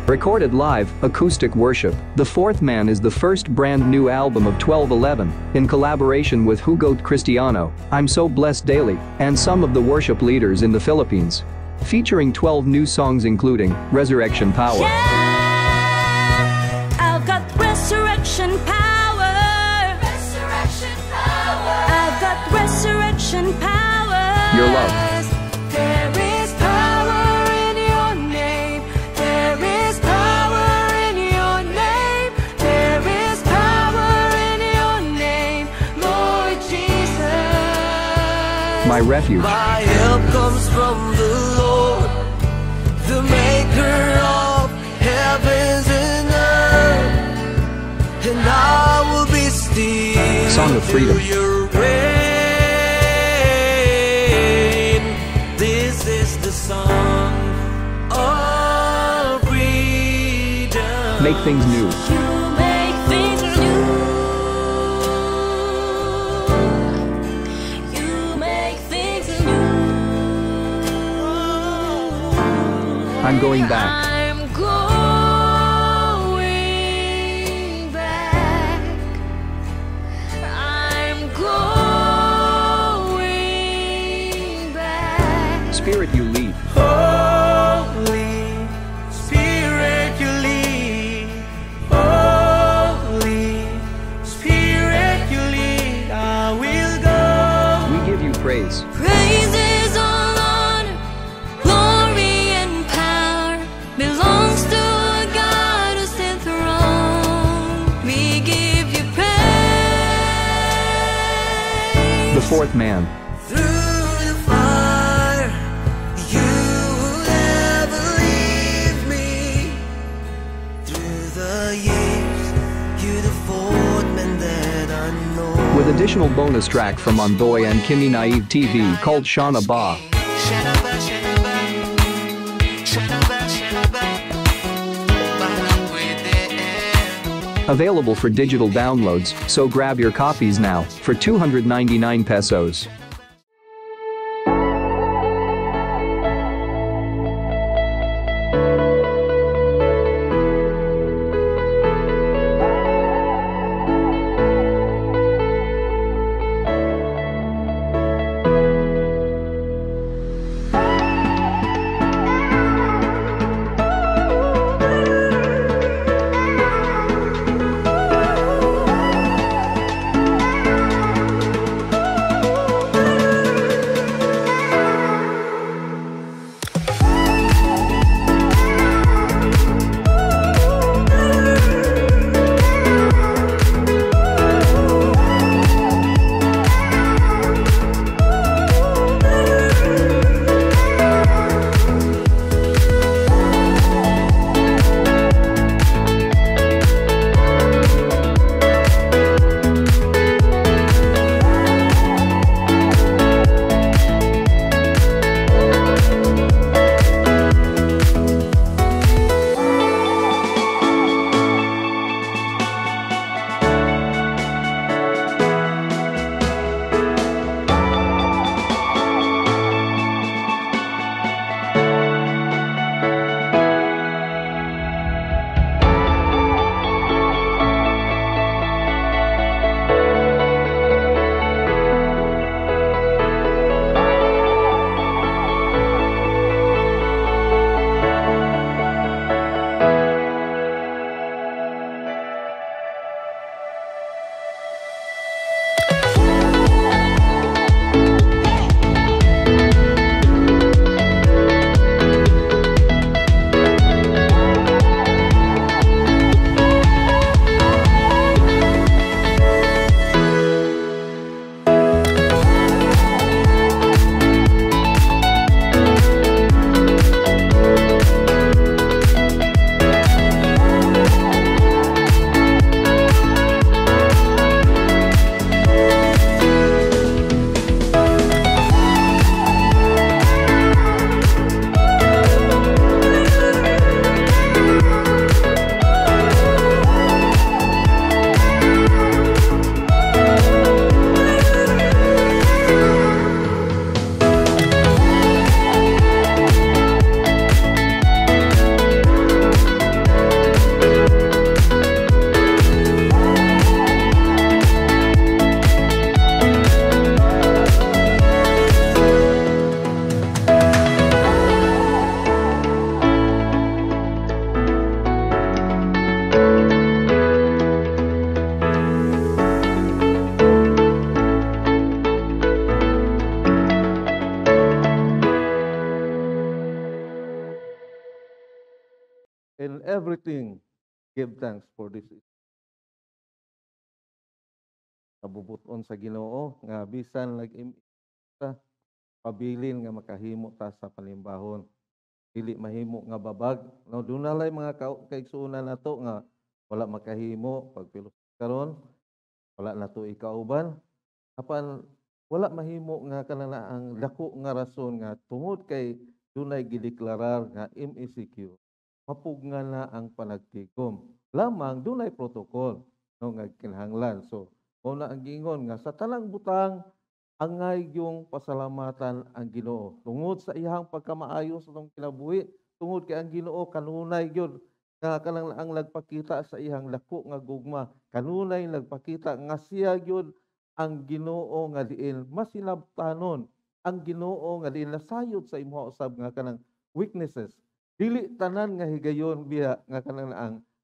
Recorded live, acoustic worship, The Fourth Man is the first brand new album of 1211, in collaboration with Hugot Cristiano, I'm So Blessed Daily, and some of the worship leaders in the Philippines. Featuring 12 new songs including Resurrection Power. Yeah, I've got resurrection power. Resurrection power. I've got resurrection power. Your Love. My refuge. My help comes from the Lord, the maker of heavens and earth, and I will be still. Song of Freedom. Your reign. This is the song of freedom. Make things new. I'm going back. I'm going back. I'm going back. Spirit, you lead. Holy Spirit, you lead. Holy Spirit, you lead. I will go. We give you praise. Praises, all honor, glory and power belongs to a God who's enthroned. We give you praise. The Fourth Man. Through the fire, you will never leave me. Through the years, you're the fourth man that I know. With additional bonus track from Onboy and Kimi Naive TV called Shana Ba. Available for digital downloads, so grab your copies now for 299 pesos. in everything give thanks for this kabubuton sa Ginoo nga bisan ta pabilin nga makahimo ta sa panimbahon dili mahimo nga babag no dunalay mga kaigsuonan nato nga wala makahimo pagpilos karon wala nato ikauban apan wala mahimo nga kanana ang dako nga rason nga tungod kay dunay gideklarar nga MECQ mapugna na ang panagtigom lamang dunay protocol no nga kinahanglan so una ang gingon nga sa tanang butang angay yung pasalamatan ang Ginoo tungod sa iyang pagkamaayo sa tong kinabuhi tungod kay ang Ginoo kanunay gyud nga kanang ang nagpakita sa iyang dako nga gugma kanunay nagpakita nga siya gyud ang Ginoo nga diin masinabtanon ang Ginoo nga diin nasayod sa imong usab nga kanang weaknesses dili tanan nga higayon biya nga kanang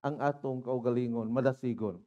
ang atong kaugalingon madasigon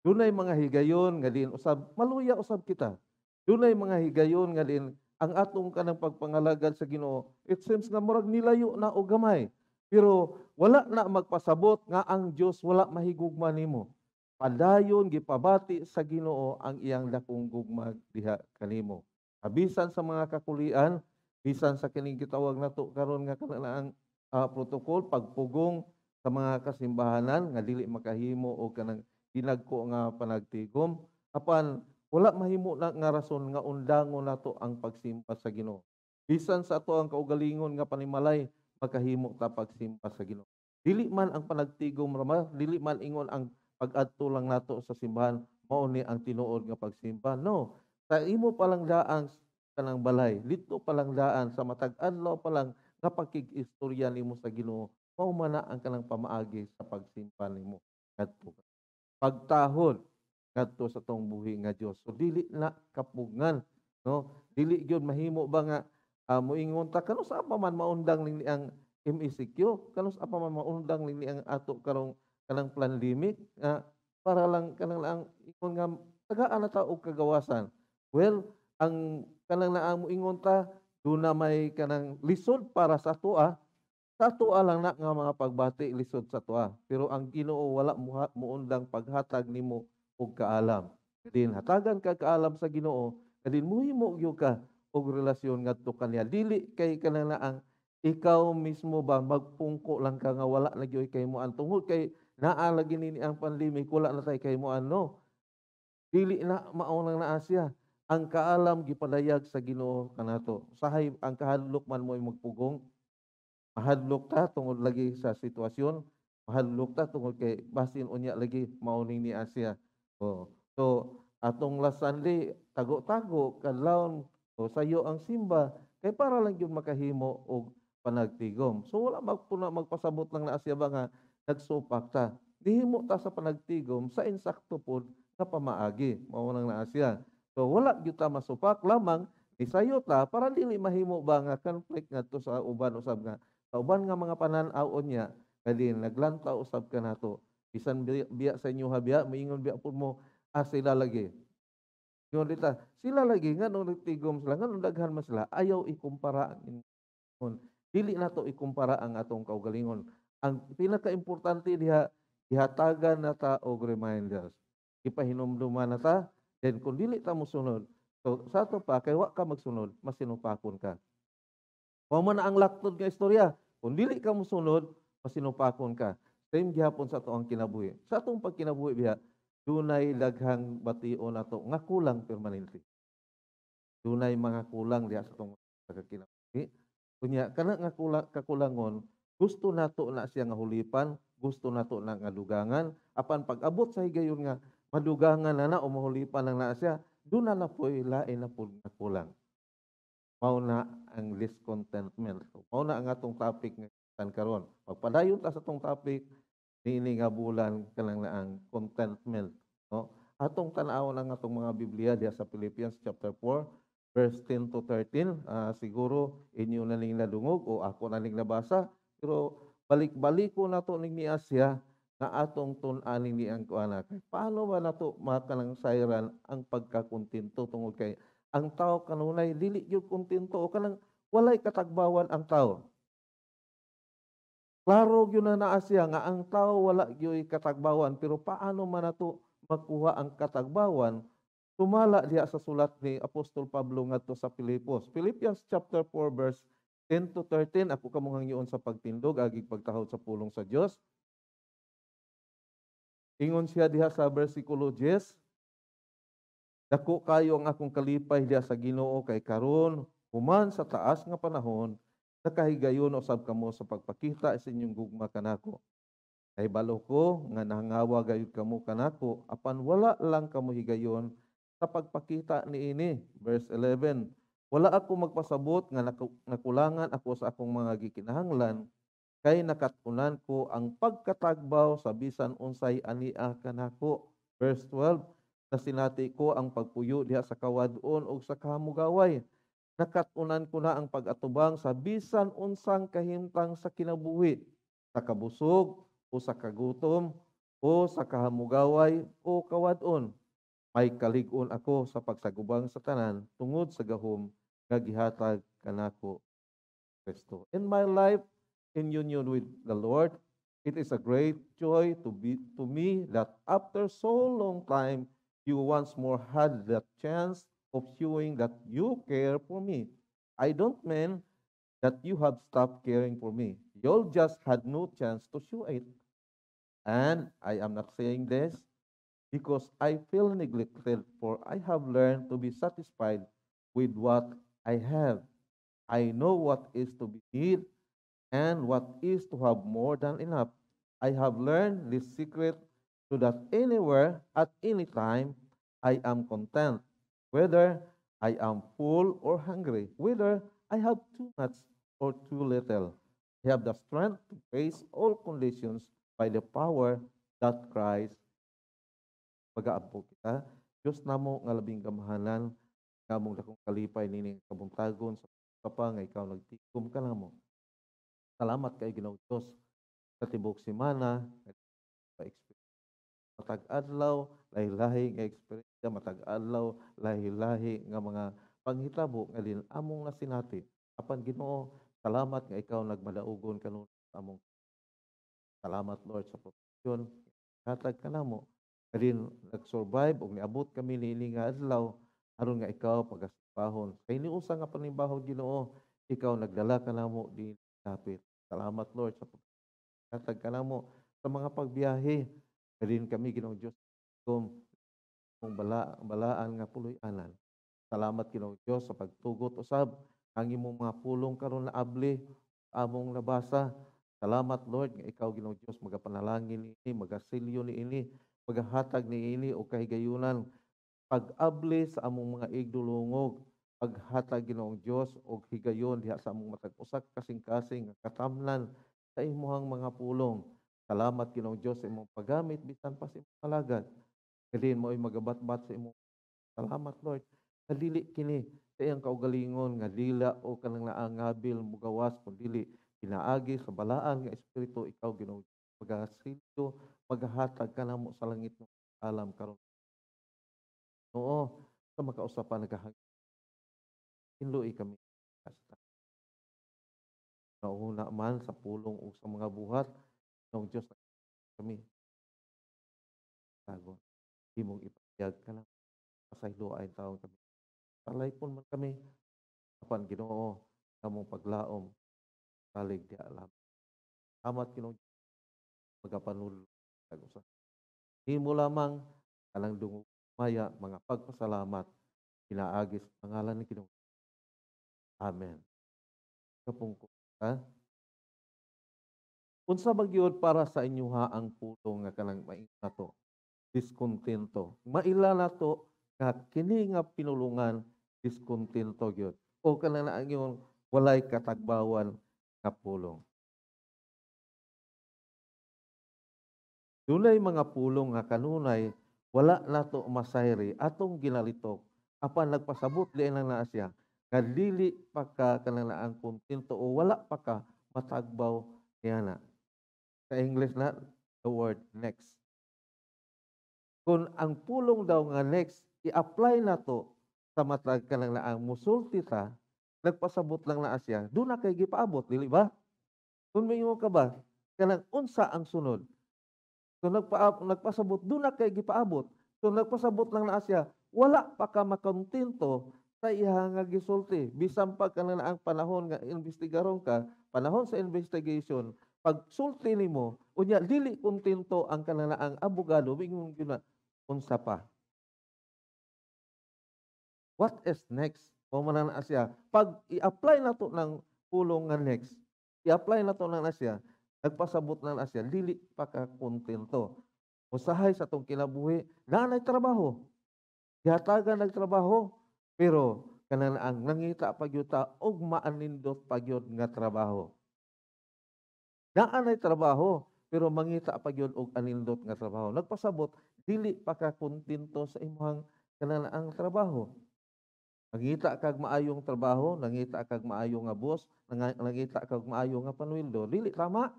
dunay mga higayon nga diin usab maluya usab kita dunay mga higayon nga din ang atong kanang pagpangalagad sa Ginoo. It seems nga murag nilayo na og gamay. Pero wala na magpasabot nga ang Dios wala mahigugma nimo. Padayon gipabati sa Ginoo ang iyang dakong gugma diha kanimo. Bisan sa mga kakulian, bisan sa kining gitawag nato karon nga kanang protokol pagpugong sa mga kasimbahanan nga dili makahimo og kanang ginagko nga panagtigom apan wala mahimo na nga rason nga undangon nato ang pagsimpa sa Ginoo. Bisan sa ato ang kaugalingon nga panimalay, makahimo ta pagsimpa sa Ginoo. Dili man ang panagtigom rama, dili man ingon ang pag-adto lang nato sa simbahan, mao ni ang tinuod nga pagsimpa. No, sa imo palang daan kanang balay, dito palang daan sa matag adlaw pa lang nga pagkig-istorya nimo sa Ginoo, mao man na ang kanang pamaagi sa pagsimpa nimo. Kadto pagtahod ngadto sa tong buhi nga Dios. So dili na kapugngan, no? Dili gyud mahimo ba nga moingon ta kanus apa man maundang ni ang MECQ, kanus apa man maundang ni ang ato karong kanang pandemic para lang kanang lang ingon nga tagaan na ta og kagawasan. Well, ang kanang naa moingon ta duna may kanang lisod para sa atoa sa atoa lang na nga mga pagbati lisod sa atoa. Pero ang Ginoo wala muundang paghatag nimo og kaalam. Din hatagan ka kaalam sa Ginoo, kadin muhimo gyud ka og relasyon ngadto kaniya. Dili kay kanang ang ikaw mismo ba magpungko lang ka nga wala na gyud kay mo ang tungod kay naa lagi ni ang pandemic wala na tay kay mo no. Dili na mao nang naa siya. Ang kaalam gipadayag sa Ginoo kanato. Usahay ang kahadlok man mo magpugong. Mahadlok ta tungod lagi sa sitwasyon, mahadlok ta tungod kay basin unya lagi mao ni Asia. So atong last Sunday tago-tago kadlawon sayo ang simba kay para lang gyud makahimo og panagtigom. So wala magpasabot lang na siya ba nga nagsupak ta. Dihimo ta sa panagtigom sa insakto pod nga pamaagi mao nang naa siya. So wala gyud ta masupak lamang isayo ta para dili mahimo ba nga conflict ngadto sa uban usab nga sa uban nga mga panan-awon niya kadin naglantaw usab ka nato. Bisan biya sa inyo habiya, maingon biya po mo, sila lagi. Yun dita, sila lagi, nga nung nagtigom sila, nga nung daghan man sila, ayaw ikumpara. Dili na to ikumpara ang atong kaugalingon. Ang pinaka-importante diha, ihatagan na ta og reminders. Ipahinumduman na ta, then kung dili ta musunod, so sa to pa, kay wa ka magsunod, masinupakon ka. Wa man na ang laktod nga istorya, kung dili ka musunod, masinupakon ka. Same gihapon sa ato ang kinabuhi. Sa atong pagkinabuhi biya, dunay daghang bation nato nga kulang permanente. Dunay mga kulang diha sa atong pagkinabuhi. Kunya kana nga kakulangon, gusto nato na siya nga hulipan, gusto nato na nga dugangan, apan pag-abot sa higayon nga madugangan na o mahulipan lang na siya, doon na po'y lain na po na kulang. Mao na ang discontentment. Mao na ang atong topic nga karon. Pagpadayon ta sa atong topic, niini nga bulan kanang ang contentment, no? Atong tan-awon ang atong mga Biblia diha sa Philippians chapter 4 verse 10 to 13. Siguro inyo na ning nadungog o ako na ning nabasa, pero balik-balik ko nato ning ni Asya nga atong tun-aning ni ang kuana. Paano ba nato makanang sayran ang pagkakontento tungod kay ang tao kanunay dili gyud kontento o kanang walay katagbawan ang tao. Klaro gyud na naa siya nga ang tao wala gyud katagbawan, pero paano man nato makuha ang katagbawan? Sumala diha sa sulat ni Apostol Pablo ngadto sa Filipos. Philippians chapter 4 verse 10 to 13, ako kamong hangyoon sa pagtindog agig pagtahod sa pulong sa Dios. Ingon siya diha sa bersikulo 10, dako kayo ang akong kalipay diha sa Ginoo kay karon human sa taas nga panahon nakahigayon usab kamo sa pagpakita sa inyong gugma kanako. Kay balo ko nga nahangawa gayud kamo kanako apan wala lang kamo higayon sa pagpakita niini. Verse 11, wala ako magpasabot nga nakulangan ako sa akong mga gikinahanglan kay nakatunan ko ang pagkatagbaw sa bisan unsay ania kanako. Verse 12, nasinati ko ang pagpuyo diha sa kawadon ug sa kahamugaway. Nakatunan ko na ang pag-atubang sa bisan unsang kahimtang sa kinabuhi, sa kabusog o sa kagutom o sa kahamugaway o kawadon. May kalig-on ako sa pagsagubang sa tanan tungod sa gahom nga gihatag kanako Kristo. In my life, in union with the Lord, it is a great joy to me that after so long time, you once more had that chance of showing that you care for me. I don't mean that you have stopped caring for me. You just had no chance to show it. And I am not saying this because I feel neglected, for I have learned to be satisfied with what I have. I know what is to be need and what is to have more than enough. I have learned this secret so that anywhere, at any time, I am content, whether I am full or hungry, whether I have too much or too little. I have the strength to face all conditions by the power that Christ pag-aabot kita. Diyos namo nga labing gamahanan, nga mong dakong kalipay nining kabuntagon sa pa nga ikaw nagtikom ka namo. Salamat kay Ginoong Diyos sa tibok semana, matag-adlaw, lahi-lahi nga eksperyensya, matag-adlaw, lahi-lahi nga mga panghitabo nga din among nasinati. Apan Ginoo, salamat nga ikaw nagmadaugon kanon sa among. Salamat Lord sa proteksyon. Hatag ka namo. Kadin nag-survive ug niabot kami niini nga adlaw aron nga ikaw pagasipahon. Kay niusa nga panimbahon Ginoo, ikaw nagdala ka namo di dapit. Salamat Lord sa hatag ka namo sa mga pagbiyahe. Kadin kami Ginoong Dios kung balaan nga puloy-anan. Salamat Ginoong Dios sa pagtugot usab ang imong mga pulong karon na abli among nabasa. Salamat Lord nga ikaw Ginoong Dios magapanalangin niini, magasilyo niini, magahatag niini o kahigayunan pag-abli sa among mga igdulungog, paghatag Ginoong Dios og higayon diha sa among matag usa kasing-kasing nga katamnan sa imuhang mga pulong. Salamat Ginoong Dios sa imong paggamit bisan pa sa imong palagad. Kadin mo'y magabat-bat sa imong. Salamat Lord. Dili kini sa iyang kaugalingon nga dila o kanang naangabil mugawas kun dili pinaagi sa balaan nga espiritu ikaw Ginoo magasilyo maghatag ka namo sa langit ng alam karon. Oo, sa makausapan nagahag hinluoy kami kasta. Nauna man sa pulong o sa mga buhat ng Diyos kami tago. Imong ipahayag ka lang pasaylo ay taon kami. Palaypon man kami apan Ginoo kamong paglaom salig di alam. Amat Ginoo magapanul sa himo lamang kanang dungog maya mga pagpasalamat pinaagis pangalan ni Ginoo. Amen. Kapungko ha? Unsa magyud para sa inyuha ang pulong nga kanang maingon nato diskontento. Maila nato nga kini nga pinulungan diskontento gyud o kanang naangyon walay katagbawan nga pulong. Dunay mga pulong nga kanunay wala nato masayri atong ginalitok apan nagpasabot diin lang naa siya nga dili pa ka kanang naang kontento o wala pa ka matagbaw niana. Sa English na the word next. Kung ang pulong daw nga next i-apply nato sa matag kanang naang musulti ta nagpasabot lang naa siya do na kay gipaabot dili ba? Kung may ka ba kanang unsa ang sunod. So nagpasabot do na kay gipaabot. So nagpasabot lang na siya, wala pa ka makontento sa iya nga gisulti. Bisan pa kanang ang panahon nga investigaron ka, panahon sa investigation, pag sulti nimo, unya dili kontento ang kanang ang abogado, mingon gyud na unsa pa. What is next? O man na siya. Pag i-apply nato ng pulong nga next, i-apply nato na siya, nagpasabot na siya, dili pa ka kontento. Usahay sa tong kinabuhi, nanay trabaho. Gihatagan nagtrabaho, pero kanang ang nangita pagyuta og maanindot pagyud nga trabaho. Naanay trabaho, pero mangita pagyud og anindot nga trabaho. Nagpasabot, dili pa ka kontento sa imong kanang ang trabaho. Nangita kag maayong trabaho, nangita kag maayo nga boss, nangita kag maayo nga panwildo, dili tama?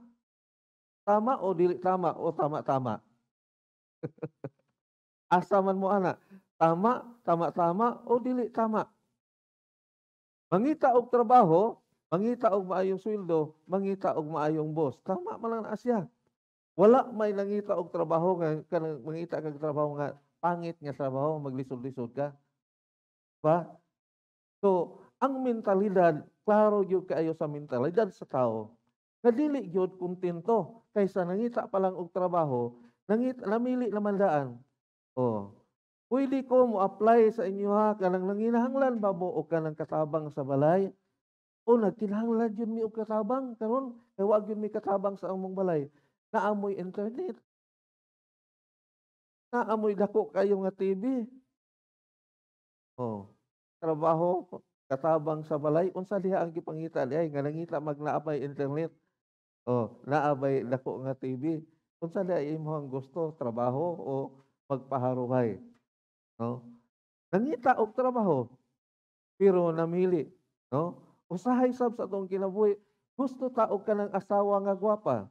Tama o dili tama o tama-tama? Asa man mo ana? Tama, tama-tama o dili tama? Mangita og trabaho, mangita og maayong sweldo, mangita og maayong boss. Tama man lang na siya. Wala may nangita og trabaho nga kanang mangita kag trabaho nga pangit nga trabaho, maglisod-lisod ka. Ba? So, ang mentalidad, klaro gyud kaayo sa mentalidad sa tao, nga dili gyud kontento kaysa nangita pa lang og trabaho, namili naman daan. Oh. Pwede ko mo apply sa inyo ha, kanang nanginahanglan ba mo o kanang katabang sa balay? O nagkinahanglan yun mi og katabang karon, kay wa gyud mi katabang sa among balay. Naamoy internet. Naamoy dako kayo nga TV. Oh. Trabaho, katabang sa balay, unsa diha ang gipangita diay nga nangita magnaabay internet. Oh, naabay dako nga TV. Unsa diay imong gusto, trabaho o magpaharuhay? No? Nangita og trabaho, pero namili, no? Usahay sab sa atong kinabuhi, gusto ta og kanang asawa nga gwapa.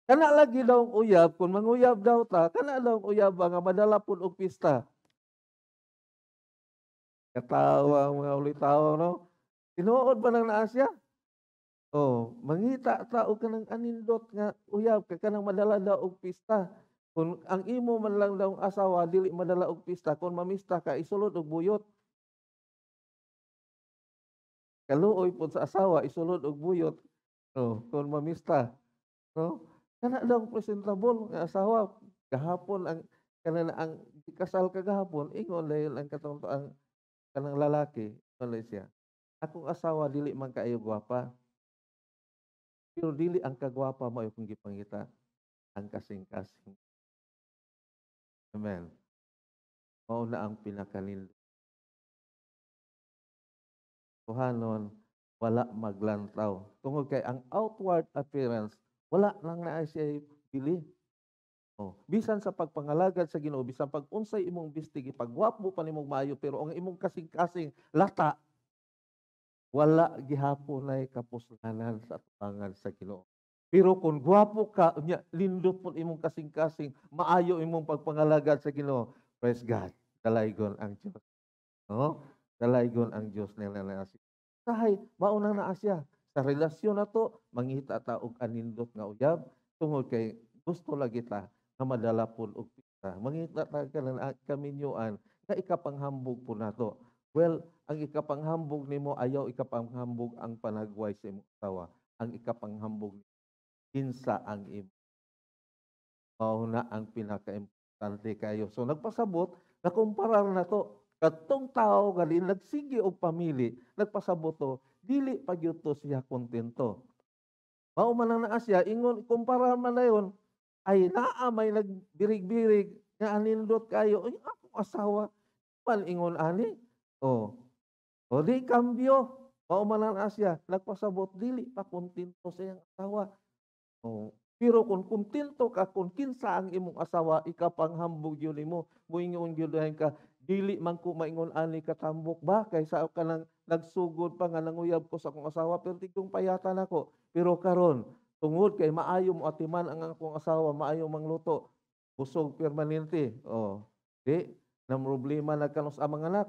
Kana lagi daw ang uyab, kung manguyab daw ta, kana daw ang uyab nga madala pud og pista. Katawa ang mga ulitaw, no? Tinuod ba nang naa siya? Oh, mangita ta og kanang anindot nga uyab, kay kanang madala daw og pista. Kung ang imo man lang daw asawa dili madala og pista, kung mamista ka isulod og buyot. Kaluoy pud sa asawa isulod og buyot. Oh, kung mamista, no? Kana daw presentable nga asawa gahapon ang kanang ang kasal kagahapon ingon layon ang katong ang kanang lalaki, ingon siya. Akong asawa dili man kaayo gwapa. Pero dili ang kagwapa mo akong gipangita, ang kasing-kasing. Amen. Mao na ang pinakalindo. Tuhanon, wala maglantaw. Tungod kay ang outward appearance, wala lang na siya bili. Oh, bisan sa pagpangalagad sa Ginoo, bisan pag unsay imong bistigi, pagwapo pa nimong maayo, pero ang imong kasing-kasing lata, wala gihapon ay kapuslanan sa atubangan sa Ginoo. Pero kung gwapo ka, lindot po imong kasing-kasing, maayo imong pagpangalagad sa Ginoo, praise God, dalaygon ang Diyos. No? Dalaygon ang Diyos nila na Asya. Sahay, maunang na Asya. Sa relasyon na to, mangita ta og anindot nga uyab, tungod kay gusto lagi ta nga madala po og pista. Mangita ta ka na kaminyuan, na ikapanghambog po nato. Well, ang ikapanghambog nimo ayaw ikapanghambog ang panagway sa imong asawa. Ang ikapanghambog kinsa ang imo. Mao na ang pinaka-importante kayo. So nagpasabot, nakumparar na to. Katong tao gali nagsigi og pamili, nagpasabot to, dili pagyud to siya kontento. Mao man na siya ingon kumpara man dayon ay naa may nagbirig-birig nga anindot kayo. Ay akong asawa man ingon ani. Oh. O di kambyo. Mao man na siya nagpasabot dili pa kontento sa iyang asawa. Oh. Pero kung kontento ka kung kinsa ang imong asawa, ikapanghambog yun nimo, muingon gyud ka dili man ko maingon ani katambok ba kaysa ka nang nagsugod pa nga nanguyab ko sa akong asawa pero tigong payatan ako. Pero karon tungod kay maayo mo atiman ang akong asawa, maayo mangluto, busog permanente. Oh, di na problema nagkanos amang anak.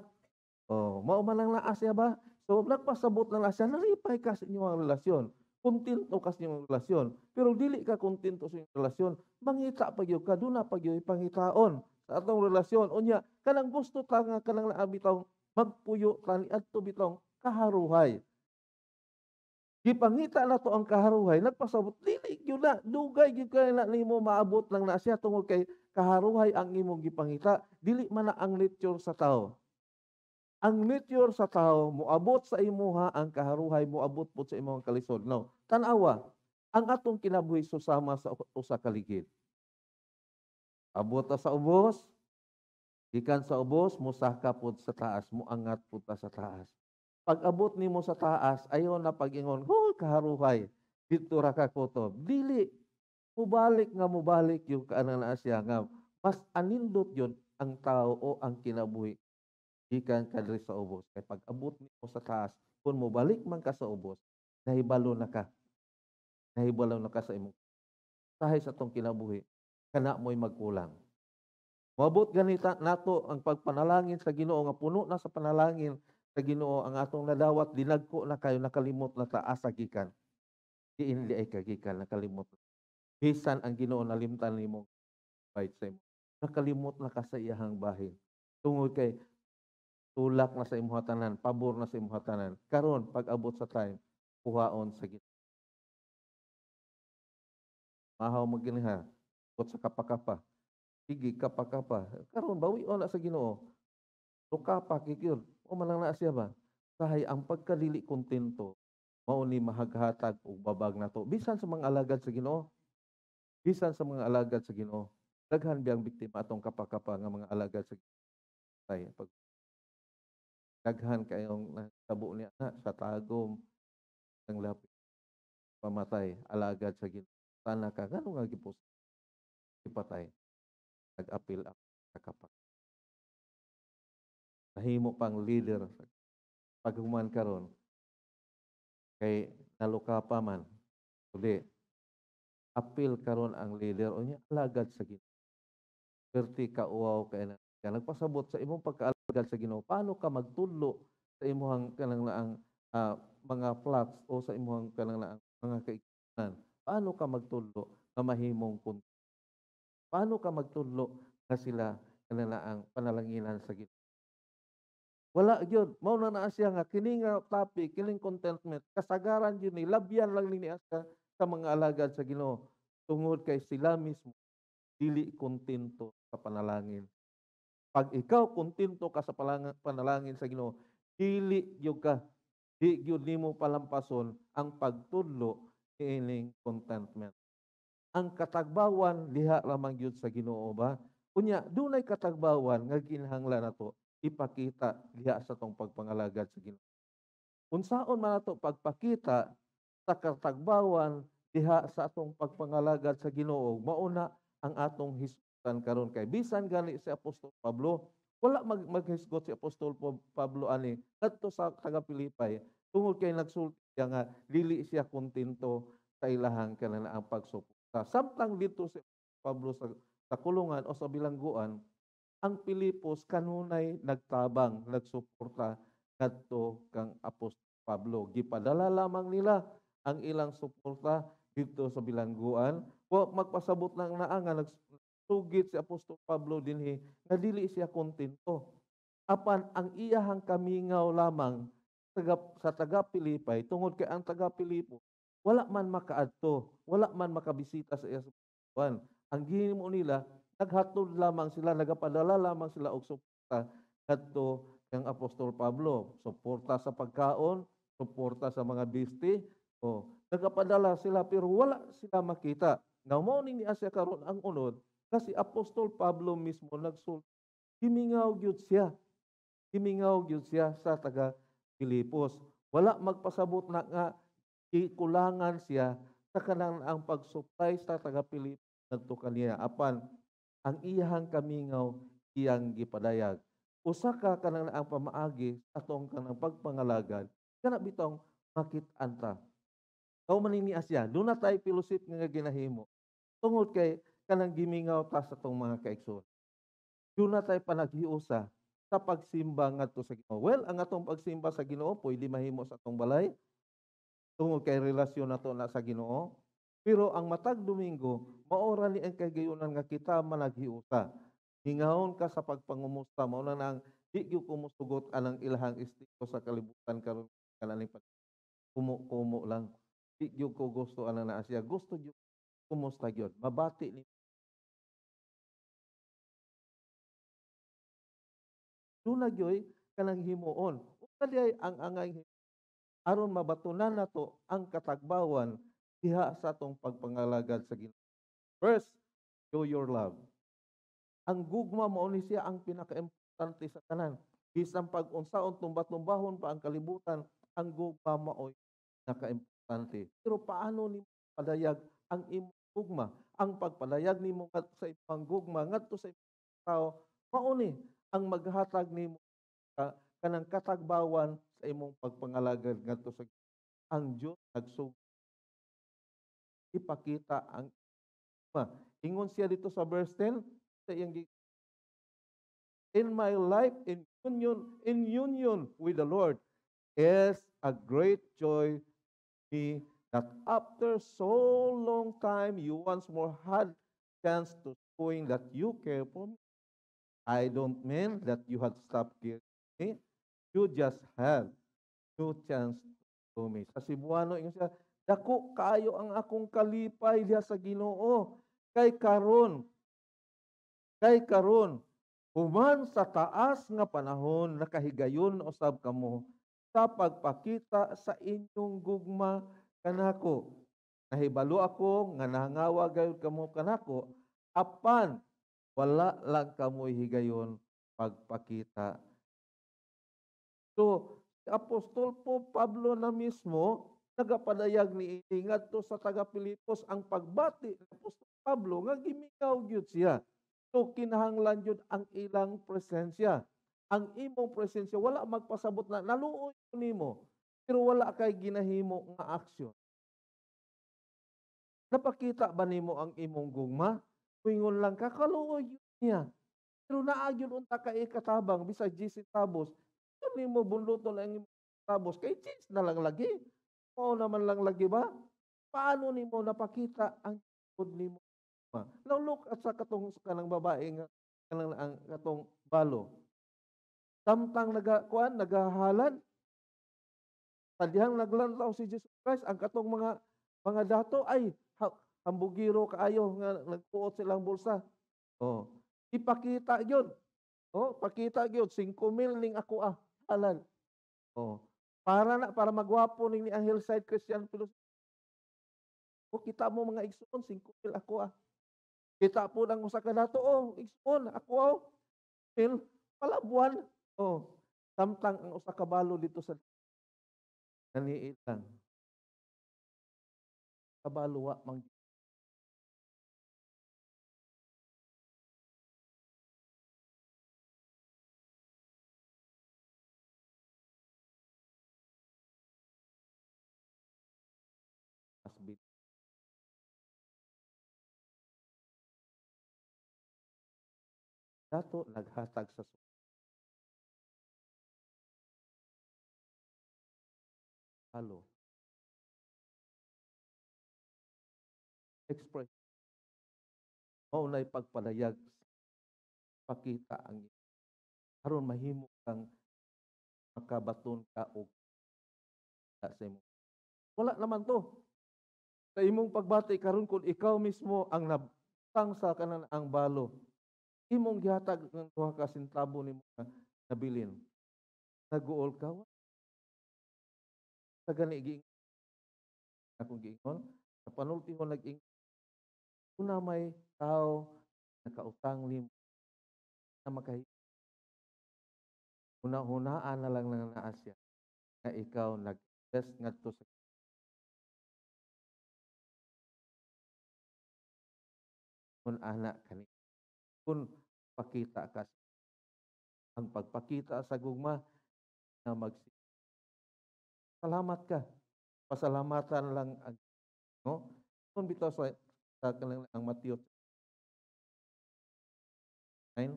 Oh, mao man lang naa siya ba? So nagpasabot na siya, nalipay ka sa inyong relasyon. kontento ka sa imong relasyon. Pero dili ka kontento sa imong relasyon, mangita pa gyud ka, duna pa gyud pangitaon sa atong relasyon. Unya, kanang gusto ta nga kanang naa bitaw magpuyo ta niadto bitaw kaharuhay. Gipangita na to ang kaharuhay, nagpasabot dili gyud na dugay gyud kay na nimo maabot lang na siya tungod kay kaharuhay ang imong gipangita, dili man na ang nature sa tao. Ang nature sa tao moabot sa imuha, ang kaharuhay moabot pud sa imong kalisod. No, tan-awa ang atong kinabuhi susama sa usa ka ligid. Abot ta sa ubos, gikan sa ubos mosaka pud sa taas, moangat pud ta sa taas. Pag abot nimo sa taas, ayon na pag-ingon, "Hoy, kaharuhay, dito ra ka kutob." Dili, mubalik yung kaanana siya nga mas anindot yun ang tao o ang kinabuhi gikan kadiri sa ubos. Kay pag abot nimo sa taas, kung mobalik man ka sa ubos, nahibalo na ka. Nahibalo na ka sa imong sahay sa tong kinabuhi, kana mo'y magkulang. Moabot ganita nato ang pagpanalangin sa Ginoo nga puno na sa panalangin sa Ginoo ang atong nadawat, dinagko na kayo, nakalimot na ta asa gikan. Diin di ay kagikan, nakalimot. Bisan ang Ginoo nalimtan nimo bayt sa imo. Nakalimot na ka sa iyahang bahin. Tungod kay tulak na sa imong tanan, pabor na sa imong tanan. Karon pag abot sa time, kuhaon sa Ginoo. Mahaw mo giniha, abot sa kapakapa. Sige, kapakapa. Karon bawion na sa Ginoo. Lukapa kikyud. O man na siya ba? Sahay ang pagkadili kontento mao ni mahaghatag og babag nato bisan sa mga alagad sa Ginoo. Bisan sa mga alagad sa Ginoo. Daghan biyang biktima atong kapakapa nga mga alagad sa Ginoo. Pag daghan kayong nahitabo niya na sa tagom ng lapit pamatay alagad sa Ginoo. Sana ka ngano nga gipos ipatay. Nag-apil ang kapak. Nahimo pang leader pag human karon kay naluka pa man. Uli, apil karon ang leader o niya alagad sa Ginoo. Perti ka uwaw kay na nagpasabot sa imong pagkaalagad sa Ginoo. Paano ka magtudlo sa imong kanang laang mga flocks o sa imong kanang laang mga kaigsunan? Paano ka magtudlo nga mahimong kun? Paano ka magtudlo nga sila kanang laang panalanginan sa Ginoo? Wala gyud, mao na naa siya nga kini nga topic, kining contentment, kasagaran gyud ni labyan lang ni asa sa mga alagad sa Ginoo tungod kay sila mismo dili kontento sa panalangin. Pag ikaw kontento ka sa panalangin sa Ginoo, dili gyud ka, di gyud nimo palampason ang pagtudlo ining contentment. Ang katagbawan diha lamang gyud sa Ginoo ba? Unya, dunay katagbawan nga kinahanglan nato ipakita diha sa tong pagpangalagad sa Ginoo. Unsaon man nato pagpakita sa katagbawan diha sa atong pagpangalagad sa Ginoo, mauna ang atong hisgutan karon kay bisan gani si Apostol Pablo, wala maghisgot si Apostol Pablo ani kadto sa taga Pilipay tungod kay nagsulti siya nga dili siya kontento sa ilahang kanang pagsuporta. Samtang dito si Pablo sa kulungan o sa bilangguan, ang Pilipos kanunay nagtabang, nagsuporta kadto kang Apostol Pablo. Gipadala lamang nila ang ilang suporta dito sa bilangguan. O magpasabot lang naa nga nagsugit si Apostol Pablo dinhi nga dili siya kontento. Apan ang iyahang kamingaw lamang sa taga Pilipay tungod kay ang taga Pilipo wala man makaadto, wala man makabisita sa iya sa ang gihimo nila naghatod lamang sila, nagapadala lamang sila og suporta kadto kang Apostol Pablo. Suporta sa pagkaon, suporta sa mga bisti, nagapadala sila pero wala sila makita. Now mao ni Asya karon ang unod kasi Apostol Pablo mismo nagsulti. Himingaw gyud siya. Himingaw gyud siya sa taga Pilipos. Wala magpasabot na nga ikulangan siya sa kanang ang pag-supply sa taga Pilipos ngadto kaniya. Apan ang iyahang kamingaw iyang gipadayag. Usa ka kanang ang pamaagi atong kanang pagpangalagad kana bitong makit-an ta. Kaw man ni Asya, doon na tayo pilusip nga ginahimo. Tungod kay kanang gimingaw ta sa tong mga kaigsoon. Doon na tayo panaghiusa sa pagsimba ngadto sa Ginoo. Well, ang atong pagsimba sa Ginoo pwede mahimo sa atong balay. tungod kay relasyon nato na sa Ginoo. Pero ang matag Domingo, maora ni ang kagayunan nga kita managhiusa. Hingahon ka sa pagpangumusta, mao na ang di gyud kumusugot anang ilahang estilo sa kalibutan karon kanang kumo-kumo lang. Di gyud ko gusto ana na siya. Gusto gyud kumusta gyud. Mabati ni duna gyoy kanang himuon. Usa diay ang angay aron mabatunan nato ang katagbawan diha sa atong pagpangalagad sa Ginoo. First, show your love. Ang gugma mao ni siya ang pinakaimportante sa tanan. Bisan pag-unsaon tumba-tumbahon pa ang kalibutan, ang gugma mao'y nakaimportante. Pero paano nimo padayag ang imong gugma? Ang pagpadayag nimo ngadto sa ibang gugma ngadto sa ibang tao mao ni ang maghatag nimo kanang katagbawan sa imong pagpangalagad ngadto sa ang Dios nagsug ipakita ang ingon siya dito sa verse 10 sa iyang in my life in union with the Lord is a great joy me that after so long time you once more had chance to showing that you care for me. I don't mean that you had stopped caring for me. You just had no chance to me. Sa Cebuano, ingon siya, dako kaayo ang akong kalipay diha sa Ginoo. Kay karon, human sa taas nga panahon nakahigayon usab kamo sa pagpakita sa inyong gugma kanako. Nahibalo ako nga nangawa gayud kamo kanako apan wala lang kamoy higayon pagpakita. So, si Apostol po Pablo na mismo nagapadayag ni ngadto sa taga Pilipos ang pagbati ni Apostol Pablo nga gimingaw gyud siya. So kinahanglan yun ang ilang presensya. Ang imong presensya wala magpasabot na naluoy ko nimo pero wala kay ginahimo nga aksyon. Napakita ba nimo ang imong gugma? Tuingon lang ka kaluoy yun niya. Pero naagyon unta ka ikatabang bisag 10 centavos. Kung nimo bunluton ang imong centavos kay 10 na lang lagi. Oo naman lang lagi ba? Paano nimo napakita ang good nimo? Now look at sa katong kanang babae nga kanang ang katong balo. Samtang nagahalad. Tadihang naglantaw si Jesus Christ ang katong mga dato ay hambugiro kaayo nga nagpuot silang bulsa. Oh, ipakita gyud. Oh, pakita gyud 5,000 ning ako halal. Oh, para magwapo ning ni ang Hillside Christian Fellowship. Oh, kita mo mga igsoon 5,000 ako Kita po ng usa ka dato, igsoon, ako, pil, palabuan. Samtang ang usa ka balo dito sa naniitan. Kabalo wa mang asbit. Dato naghatag sa balo. Express. Mao nay pagpadayag pakita ang aron mahimo kang makabaton ka og sa imo. Wala naman to. Sa imong pagbati karon kung ikaw mismo ang nabutang sa kanang ang balo, imong gihatag ng 2 ka sentabo nimo nabilin. Naguol ka sa gani akong giingon sa panultihon una may tao nakautang nimo na hunahunaan na lang ng naa siya na ikaw nag-invest ngadto sa kun ana kani kun pakita ka ang pagpakita sa gugma na salamat ka pasalamatan lang no kun bitaw sa kanang ang Mateo 9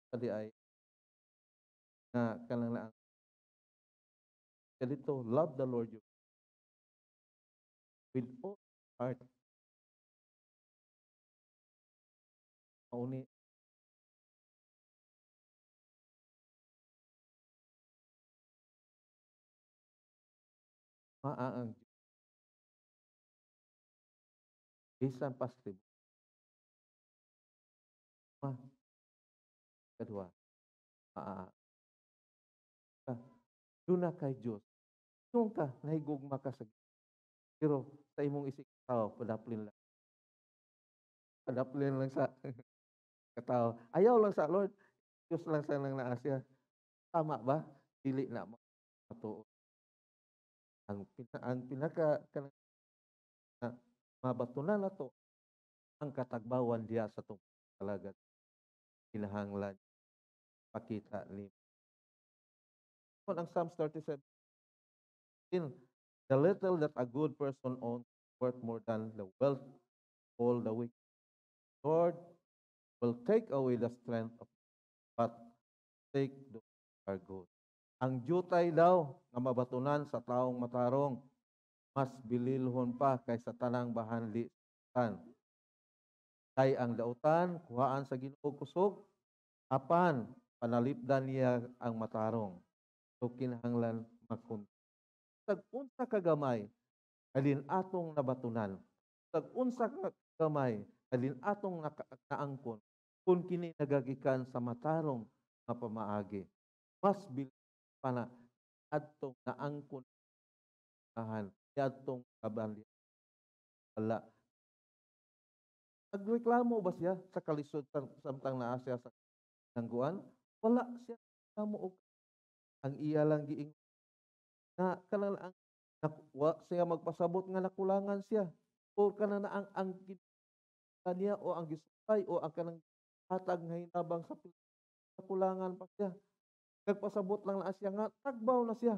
tadi ay na kanang Kaya dito, love the Lord your with all heart. Mauni, maaang bisan pasti. Ma, kedua, maaang ka. Duna kay Diyos. Yung ka, nahigugma ka sa pero sa imong isip tao, padaplin lang. Padaplin lang sa katao. Ayaw lang sa Lord. Diyos lang sa nang naasya. Tama ba? Dili na matuo. Ang pinaka kanang na mabatunan na to, ang katagbawan diya sa tong talaga kinahanglan pakita ni kung ang Psalms 37, the little that a good person owns worth more than the wealth of all the wicked. Lord will take away the strength of but take those who are good. Ang jutay daw nga mabatunan sa taong matarong mas bililhon pa kaysa tanang bahanli tan. Kay ang dautan kuhaan sa Ginoo kusog apan panalipdan niya ang matarong. So kinahanglan makun. Tag unsa ka gamay alin atong nabatunan. Tag unsa ka gamay alin atong naangkon kun kini nagagikan sa matarong nga pamaagi. Mas bil pana adtong naangkon kahan adtong kabali wala. Nagreklamo ba siya sa kalisod samtang naa siya sa nangguan? Wala siya kamo og ang iya lang giing na kanang ang siya magpasabot nga nakulangan siya o kanang ang kaniya o ang gisupay o ang kanang hatag nga hinabang sa nakulangan pa siya. Nagpasabot lang na siya nga tagbaw na siya.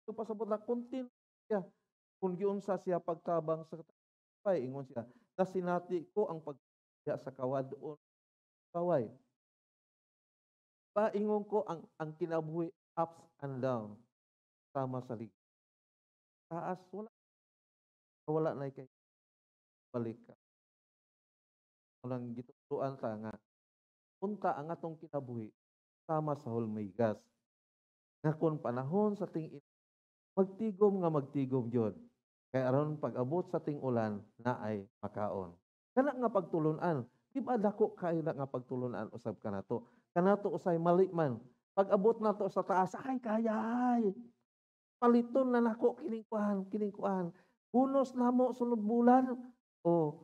Nagpasabot lang kontin siya. Kung giunsa siya pagtabang sa pay ingon siya. Nasinati ko ang pagya sa kawad doon kaway. Paingon ko ang kinabuhi ups and down sama sa lig. Taas wala na kay balik ka. Walang gitutuan ta nga unta ang atong kinabuhi sama sa hulmigas. Nga kung panahon sa ting magtigom yun. Kaya aron pag-abot sa ting ulan na ay makaon. Kana nga pagtulunan, di ba dako kayo na nga pagtulunan usab kanato. Kanato usay mali man. Pag-abot na to sa taas, ay kayay. Paliton na nako kining kuan. Bonus na mo sunod bulan. O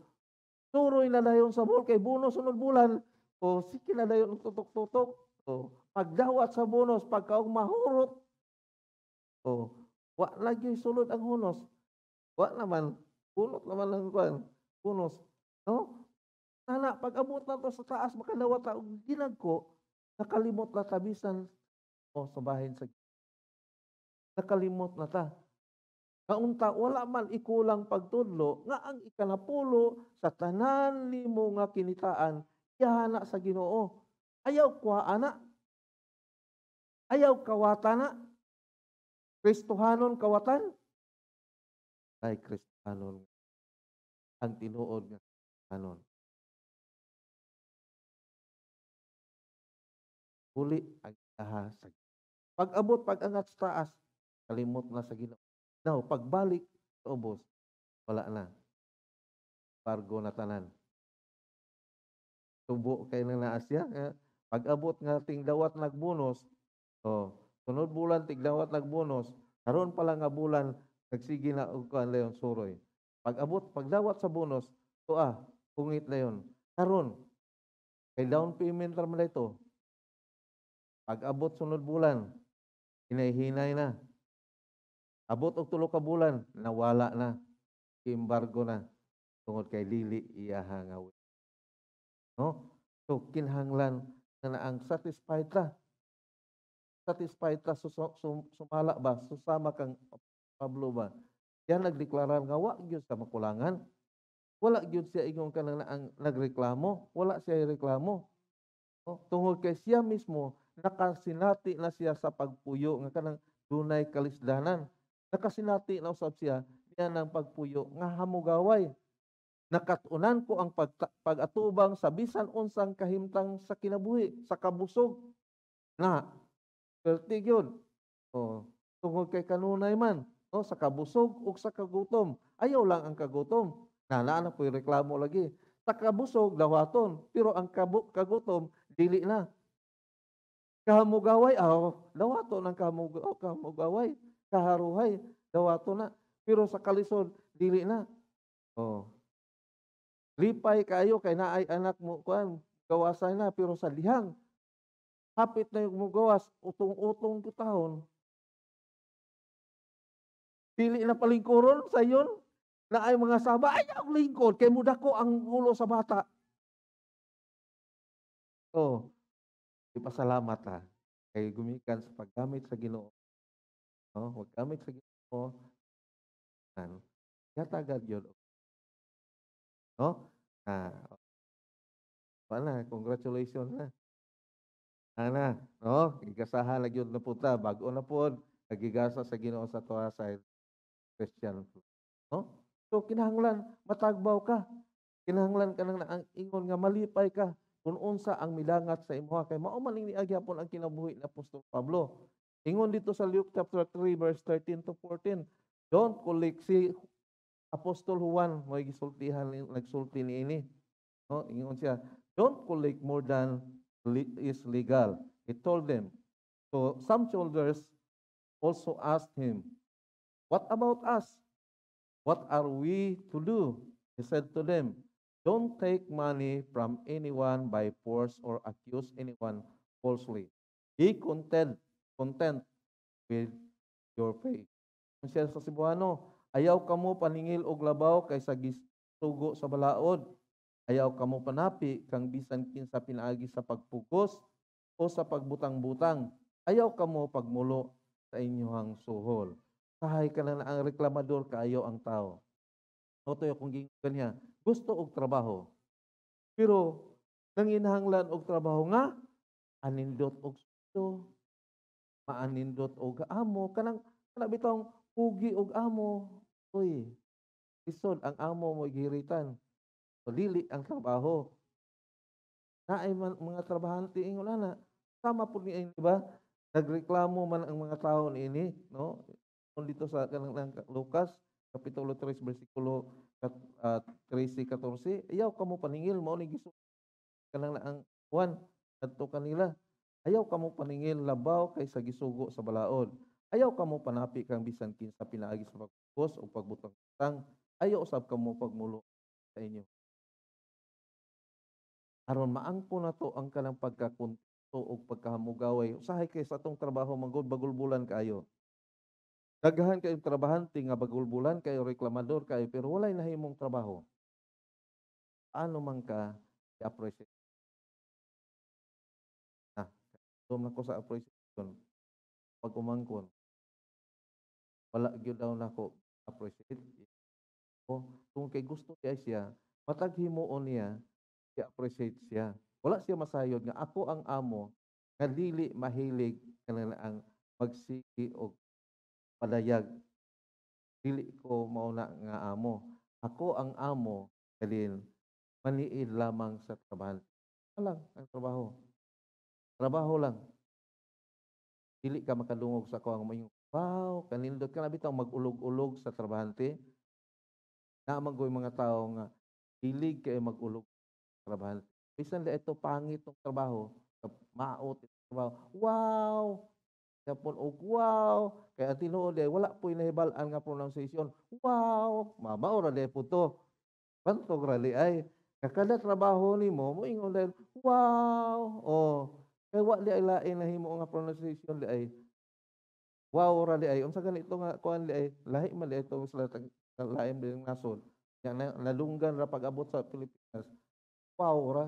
turoy na dayon sa bol kay bonus sunod bulan. O sige na dayon tutok-tutok. O pagdawat sa bonus pagkaog mahurot. O wa lagi sulod ang hunos. Wa naman bunot naman lang kuan. Bonus. No? Nana pag-abot na to sa taas makadawat ta og ginagko nakalimot na tabisan o sa bahin sa nakalimot na ta. Kaunta wala man ikulang pagtudlo nga ang ikanapulo sa tanan nimo nga kinitaan ihana sa Ginoo. Ayaw kwa ana. Ayaw kawatana. Kristohanon kawatan. Ay Kristohanon ang tinuod nga kanon. Uli ang aha sa pag-abot pag-angat sa taas kalimot na sa Ginoo. Now pagbalik sa ubos wala na. Pargo na tanan. Tubo kay nang naasya pag-abot nga ting dawat nagbonus sunod bulan ting dawat nagbonus karon pa lang nga bulan nagsige na og kuan leon suroy. Pag-abot pagdawat sa bonus pungit na yon. Karon kay down payment ra man ito. Pag-abot sunod bulan, hinay-hinay na. Abot og 3 ka bulan, nawala na. Embargo na. Tungod kay dili iya hangaw. No? So kinahanglan na ang satisfied ta. Satisfied ta sumala ba? Susama kang Pablo ba? Yan nagdeklarar nga wa gyud sa makulangan. Wala gyud siya ingon kanang ang nagreklamo, wala siya reklamo. No? Tungod kay siya mismo nakasinati na siya sa pagpuyo nga kanang dunay kalisdanan. Nakasinati na usab siya niya ng pagpuyo nga hamugaway. Nakatunan ko ang pag-atubang sa bisan unsang kahimtang sa kinabuhi, sa kabusog na perti gyud. Tungod kay kanunay man, no, sa kabusog ug sa kagutom. Ayaw lang ang kagutom. Na po'y reklamo lagi. Sa kabusog dawaton, pero ang kagutom dili na. Kahamugaway, dawaton ang kahamugaway, kaharuhay, dawaton na. Pero sa kalisod dili na. Lipay kayo kay naay anak mo kuan, gawasay na pero sa dihang hapit na yung mugawas, utong-utong taon. Dili na palingkuron sa iyon na ay mga saba, ayaw lingkod kay muda ko ang ulo sa bata. Ipasalamat ha. Kay gumikan sa paggamit sa Ginoo. Huwag gamit sa Ginoo. Yatagad yun. Congratulations na. Igasahan lagi yun na puta. Bago na po, nagigasa sa Ginoo sa tuwa sa Christian. So, kinahanglan, matagbaw ka. Kinahanglan ka nang ang ingon nga malipay ka. Kung unsa ang milangat sa imuha. Kay maumaling ni agyapon ang kinabuhi na Apostol Pablo. Ingon dito sa Luke chapter 3 verse 13 to 14. Don't collect si Apostol Juan, may gisultihan, nagsulti ni ini. Ingon siya, don't collect more than is legal. He told them. So some soldiers also asked him, what about us? What are we to do? He said to them, don't take money from anyone by force or accuse anyone falsely. Be content with your faith. Kung siya sa Cebuano, ayaw kamo paningil og labaw kaysa gisugo sa balaod. Ayaw kamo panapi kang bisan kinsa pinaagi sa pagpugos o sa pagbutang-butang. Ayaw kamo pagmulo sa inyong suhol. Sahay ka na ang reklamador kaayo ang tao. Notoy kung gingan niya, gusto og trabaho. Pero nanginahanglan og trabaho nga anindot og sundo, maanindot og amo kanang bitong pugi og amo. Uy, isod ang amo mo gihiritan. So dili ang trabaho. Naay man mga trabahante ingon ana. Sama pud ni di ba? Nagreklamo man ang mga tao niini, no? Kung dito sa kanang Lucas kapitulo 3 bersikulo 13-14, ayaw kamo paningil mao ni gisu kanang ang Juan adto kanila. Ayaw kamo paningil labaw kaysa gisugo sa balaod. Ayaw kamo panapi kang bisan kinsa pinaagi sa pagpugos o pagbutang-butang. Ayaw usab kamo pagmulo sa inyo. Aron maangko na to ang kanang pagkakunto o pagkahamugaway. Usahay kay sa atong trabaho manggod bagulbulan kaayo. Daghan kayong trabahante nga bagulbulan kayo, reklamador kayo, pero walay nahimong trabaho. Ano man ka i-appreciate? Doon ako sa appreciation. Pag umangkon, wala gyud daw nako appreciate. Kung kay gusto siya, matag himuon niya, i-appreciate siya. Wala siya masayod nga ako ang amo nga dili mahilig kanang ang magsigi og padayag. Dili ko mauna nga amo. Ako ang amo kalin maniid lamang sa trabaho. Lang ang trabaho. Trabaho lang. Dili ka makadungog sa kuang mayong wow, kanindot ka na bitaw mag-ulog-ulog sa trabahante. Naamang goy mga tao nga hilig kay mag-ulog sa trabahante. Bisan di ito pangit tong trabaho, maot itong trabaho. Wow! Kapon og wow, kay ang tinuod ay wala po'y nahibal-an nga pronunciation. Wow, mamaura de po to. Pantog rali ay kada trabaho nimo mo ingon dahil wow. Kay wa di ay lain nahimo nga pronunciation di ay wow rali ay unsa ganito nga kuan di ay lahi man di ito sa lain din nasod. Yang nalunggan ra pag-abot sa Pilipinas. Wow ra.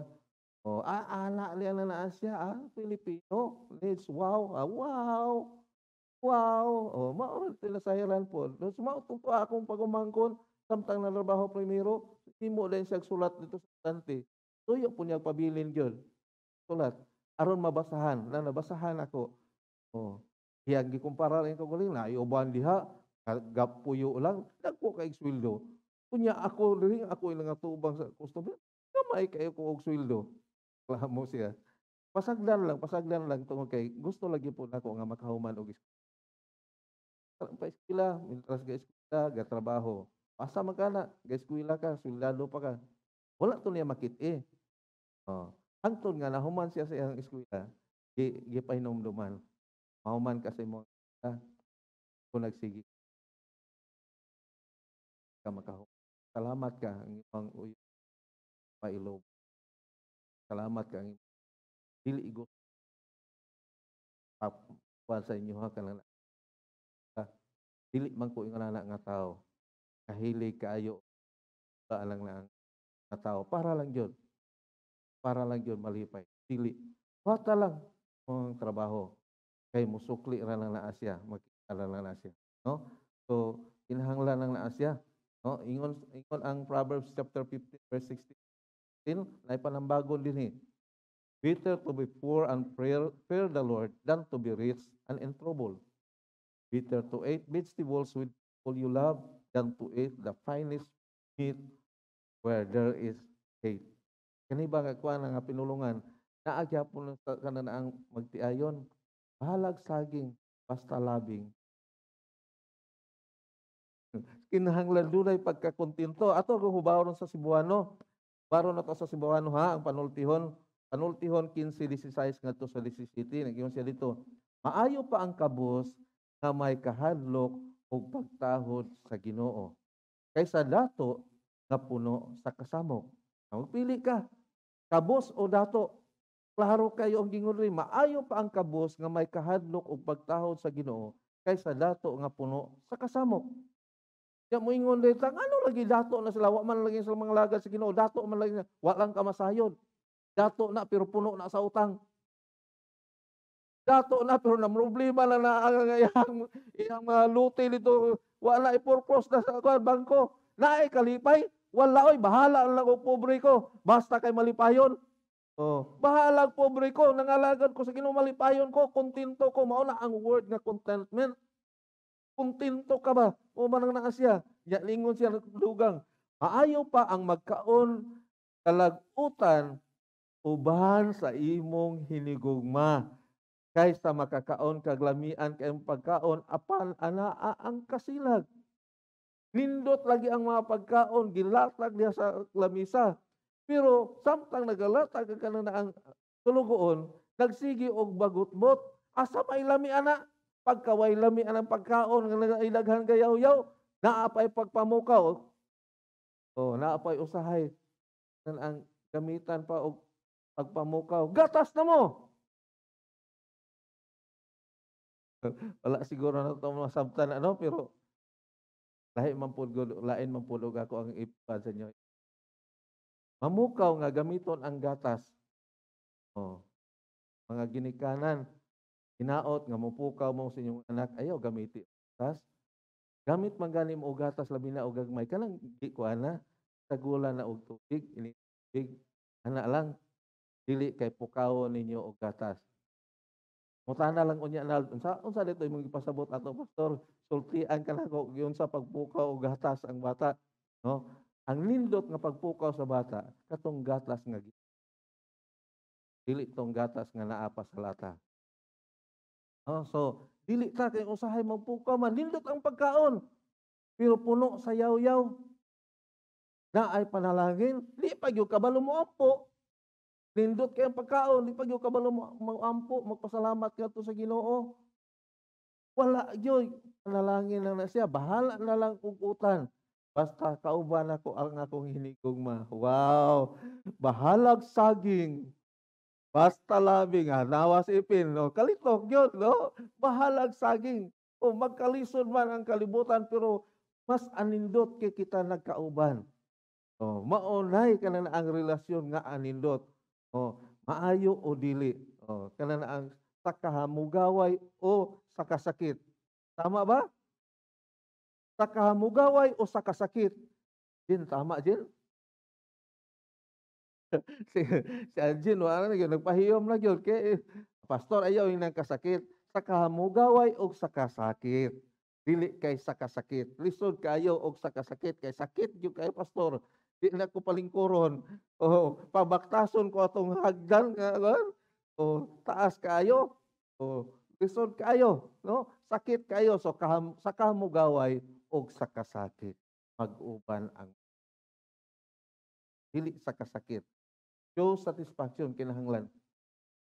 Ana liya na siya, Pilipino. It's wow. Wow. Wow. Mao sila sahiran po. So, mao tungto akong pagumangkon samtang nalabaho primero, himo din siya sulat dito sa tante. Tuyo po niya pabilin gyud. Sulat aron mabasahan. Nabasahan ako. Iyang gikumpara rin kaguling na iuban diha gapuyo lang dagko kay sweldo. Kunya ako diri ako ilang atubang sa customer. Gamay kayo ko og sweldo. Reklamo siya. Pasagdan lang tungod kay gusto lagi po nako nga makahuman og pa eskwela, mientras ga eskwela, ga trabaho. Asa man kana, ga eskwela ka, suldado pa ka. Wala to niya makit-i. Oh. Hangtod nga nahuman siya sa iyang eskwela, gipahinumduman. Mahuman ka sa imong kung nagsigi ka makahuman. Salamat ka ang imong uyo pailob. Salamat ka ang dili igo sa inyo ha kanang dili man ko ingon ana nga tao. Kahilig kaayo lang na nga tao para lang jud malipay. Dili bata lang ang trabaho kay musukli ra lang na Asya, magkita lang na Asya, no? So kinahanglan lang na Asya, no? Ingon ang Proverbs chapter 15 verse 16, nay panambagon dinhi. Better to be poor and fear the Lord than to be rich and in trouble. Better to eat vegetables with all you love than to eat the finest meat where there is hate. Kani ba nga kuan nga pinulungan naa gyapon kanan ang magtiayon bahalag saging basta labing. Kinahanglan dunay pagkakontento ato kung hubawon sa Cebuano. Baro na to sa Cebuano ha ang panultihon 15:16 ngadto sa 17 nagingon siya dito. Maayo pa ang kabus nga may kahadlok ug pagtahod sa Ginoo kaysa dato nga puno sa kasamok. Magpili ka, kabus o dato. Klaro kayo ang gingon rin, maayo pa ang kabus nga may kahadlok ug pagtahod sa Ginoo kaysa dato nga puno sa kasamok. Ya mo ingon dito, ano lagi dato na sila, wa man lagi sa mga lagad sa Ginoo, dato man lagi wa lang kamasayon. Dato na pero puno na sa utang. Dato na pero na problema na iyang mga luti dito, wala i-purpose na sa bangko. Naay kalipay, wala oy bahala lang og pobre ko, basta kay malipayon. Oh, bahala og pobre ko, nangalagad ko sa Ginoo malipayon ko, kontento ko, mao na ang word nga contentment. Kontento ka ba? O manang na siya, ya lingon siya dugang. Maayo pa ang magkaon kalagutan uban sa imong hinigugma kaysa makakaon kag lamian kayong pagkaon apan anaa ang kasilag. Nindot lagi ang mga pagkaon gilatag diha sa lamisa. Pero samtang nagalatag ka na ang tulugoon, nagsigi og bagutbot, asa may lamian na? Pagkaway lamian ang pagkaon nga ilaghan gayaw-yaw, naa pay pagpamukaw. Oh, naa pay usahay ang gamitan pa og pagpamukaw. Gatas na mo. Wala siguro na ito masabtan pero lain man pud ako ang ipan sa inyo. Mamukaw nga gamiton ang gatas. Oh. Mga ginikanan, hinaot nga mupukaw mo sa inyong anak, ayaw gamiti gatas. Gamit man gani mo og gatas labi na og gagmay kanang di ko ana tagulan na og tubig, initubig. Ana lang dili kay pukawon ninyo og gatas. Mutana lang unya na unsa dito imong ipasabot ato pastor, sultian ka na ko giun sa pagpukaw og gatas ang bata, no? Ang nindot nga pagpukaw sa bata katong gatas nga dili tong gatas nga naa pa sa lata. Oh, so dili ta kay usahay magpukaw man nindot ang pagkaon. Pero puno sa yaw-yaw. Naay panalangin, di pa gyud kabalo mo ampo. Nindot kay ang pagkaon, di pa gyud kabalo mo ampo, magpasalamat kadto sa Ginoo. Wala gyud panalangin lang na siya, bahala na lang ugutan. Basta kauban ako ang akong hinigugma. Wow! Bahalag saging. Basta labing, nawas ipin. No? Kalitok yun, no? Bahalag saging. O magkalisod man ang kalibutan, pero mas anindot kay kita nagkauban. O, maunay ka na ang relasyon nga anindot. O, maayo o dili. O, ka na ang sakahamugaway o sakasakit. Tama ba? Sa kahamugaway o sa kasakit. Jin, tama, Jin? si Jin, wala na yun, nagpahiyom na yun. Kaya, pastor, ayaw yung kasakit. sa kahamugaway o sa kasakit. Dili kay sa kasakit. Lisod kayo og sa kasakit kay sakit gyud kay pastor. Di na ko palingkuron. O pabaktason ko atong hagdan nga o taas kayo. O lisod kayo, no? Sakit kayo so sa kahamugaway og sa kasakit. Mag-uban ang dili sa kasakit. Show satisfaction kinahanglan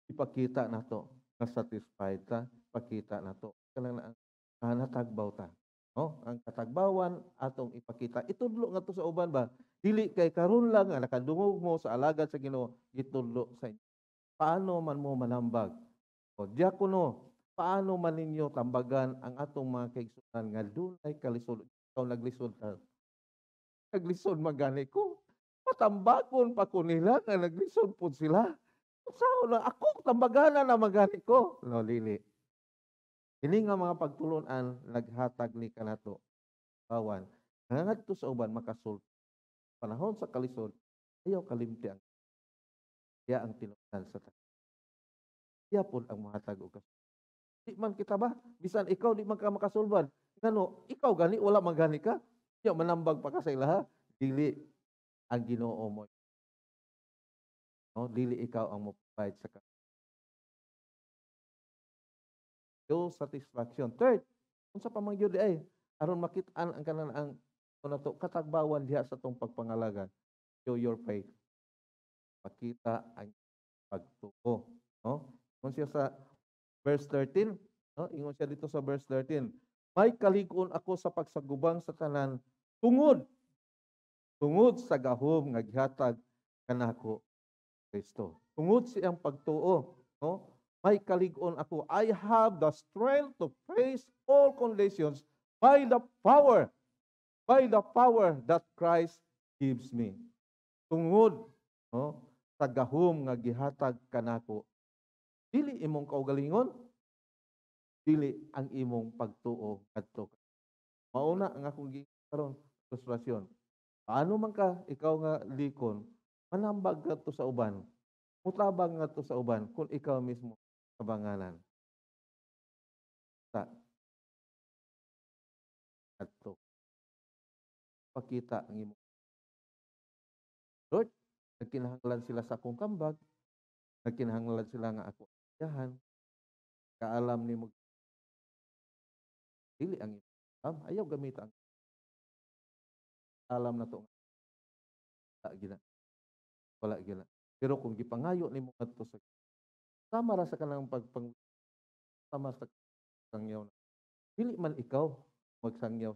ipakita nato na satisfied ta, pakita nato kanang natagbaw ta. No? Ang katagbawan atong ipakita. Itudlo nga to sa uban ba? Dili kay karon lang nga nakadungog mo sa alagad sa Ginoo, itudlo sa inyo. Paano man mo manambag? O diakono, paano man ninyo tambagan ang atong mga kaigsunan nga dunay kalisod? Ikaw naglisod ka. Naglisod magani ko. Patambagon pa ko nila nga naglisod po sila. Sao na ako tambagana na magani ko. No, dili. Ini nga mga pagtulunan naghatag ni kanato bawan. Nangangadto sa uban makasul. Panahon sa kalisod, ayaw kalimti ang iya ang tinunan sa tanan. Iya pud ang mahatag og kasulban. Di man kita ba bisan ikaw di man ka makasulban. Ngano, ikaw gani wala magani ka? Iya manambag pa ka sa ilaha. Dili ang Ginoo mo. No, dili ikaw ang mo-provide sa show satisfaction. Third, unsa pa man gyud ay aron makit-an ang kanan ang nato katagbawan diha sa tong pagpangalaga. Show your faith. Pakita ang pagtuo, no? Ingon siya sa verse 13, no? Ingon siya dito sa verse 13. May kalig-on ako sa pagsagubang sa tanan tungod sa gahom nga gihatag kanako Kristo. Tungod siyang pagtuo, no? May kalig-on ako. I have the strength to face all conditions by the power that Christ gives me. Tungod, no, sa gahom nga gihatag kanako. Dili imong kaugalingon, dili ang imong pagtuo kadto. Mauna ang akong karon frustrasyon. Paano man ka ikaw nga likon, manambag ka to sa uban. Mutabang nga to sa uban kung ikaw mismo kabanganan. Sa adto. Pakita ang imo. Lord, nagkinahanglan sila sa akong kambag. Nagkinahanglan sila nga ako ayahan. Kaalam nimo dili ang imo. Ayaw gamit ang alam na to. Wala gina. Pero kung gipangayo nimo adto sa sama ra sa kanang sama sa sangyaw. Dili man ikaw magsangyaw.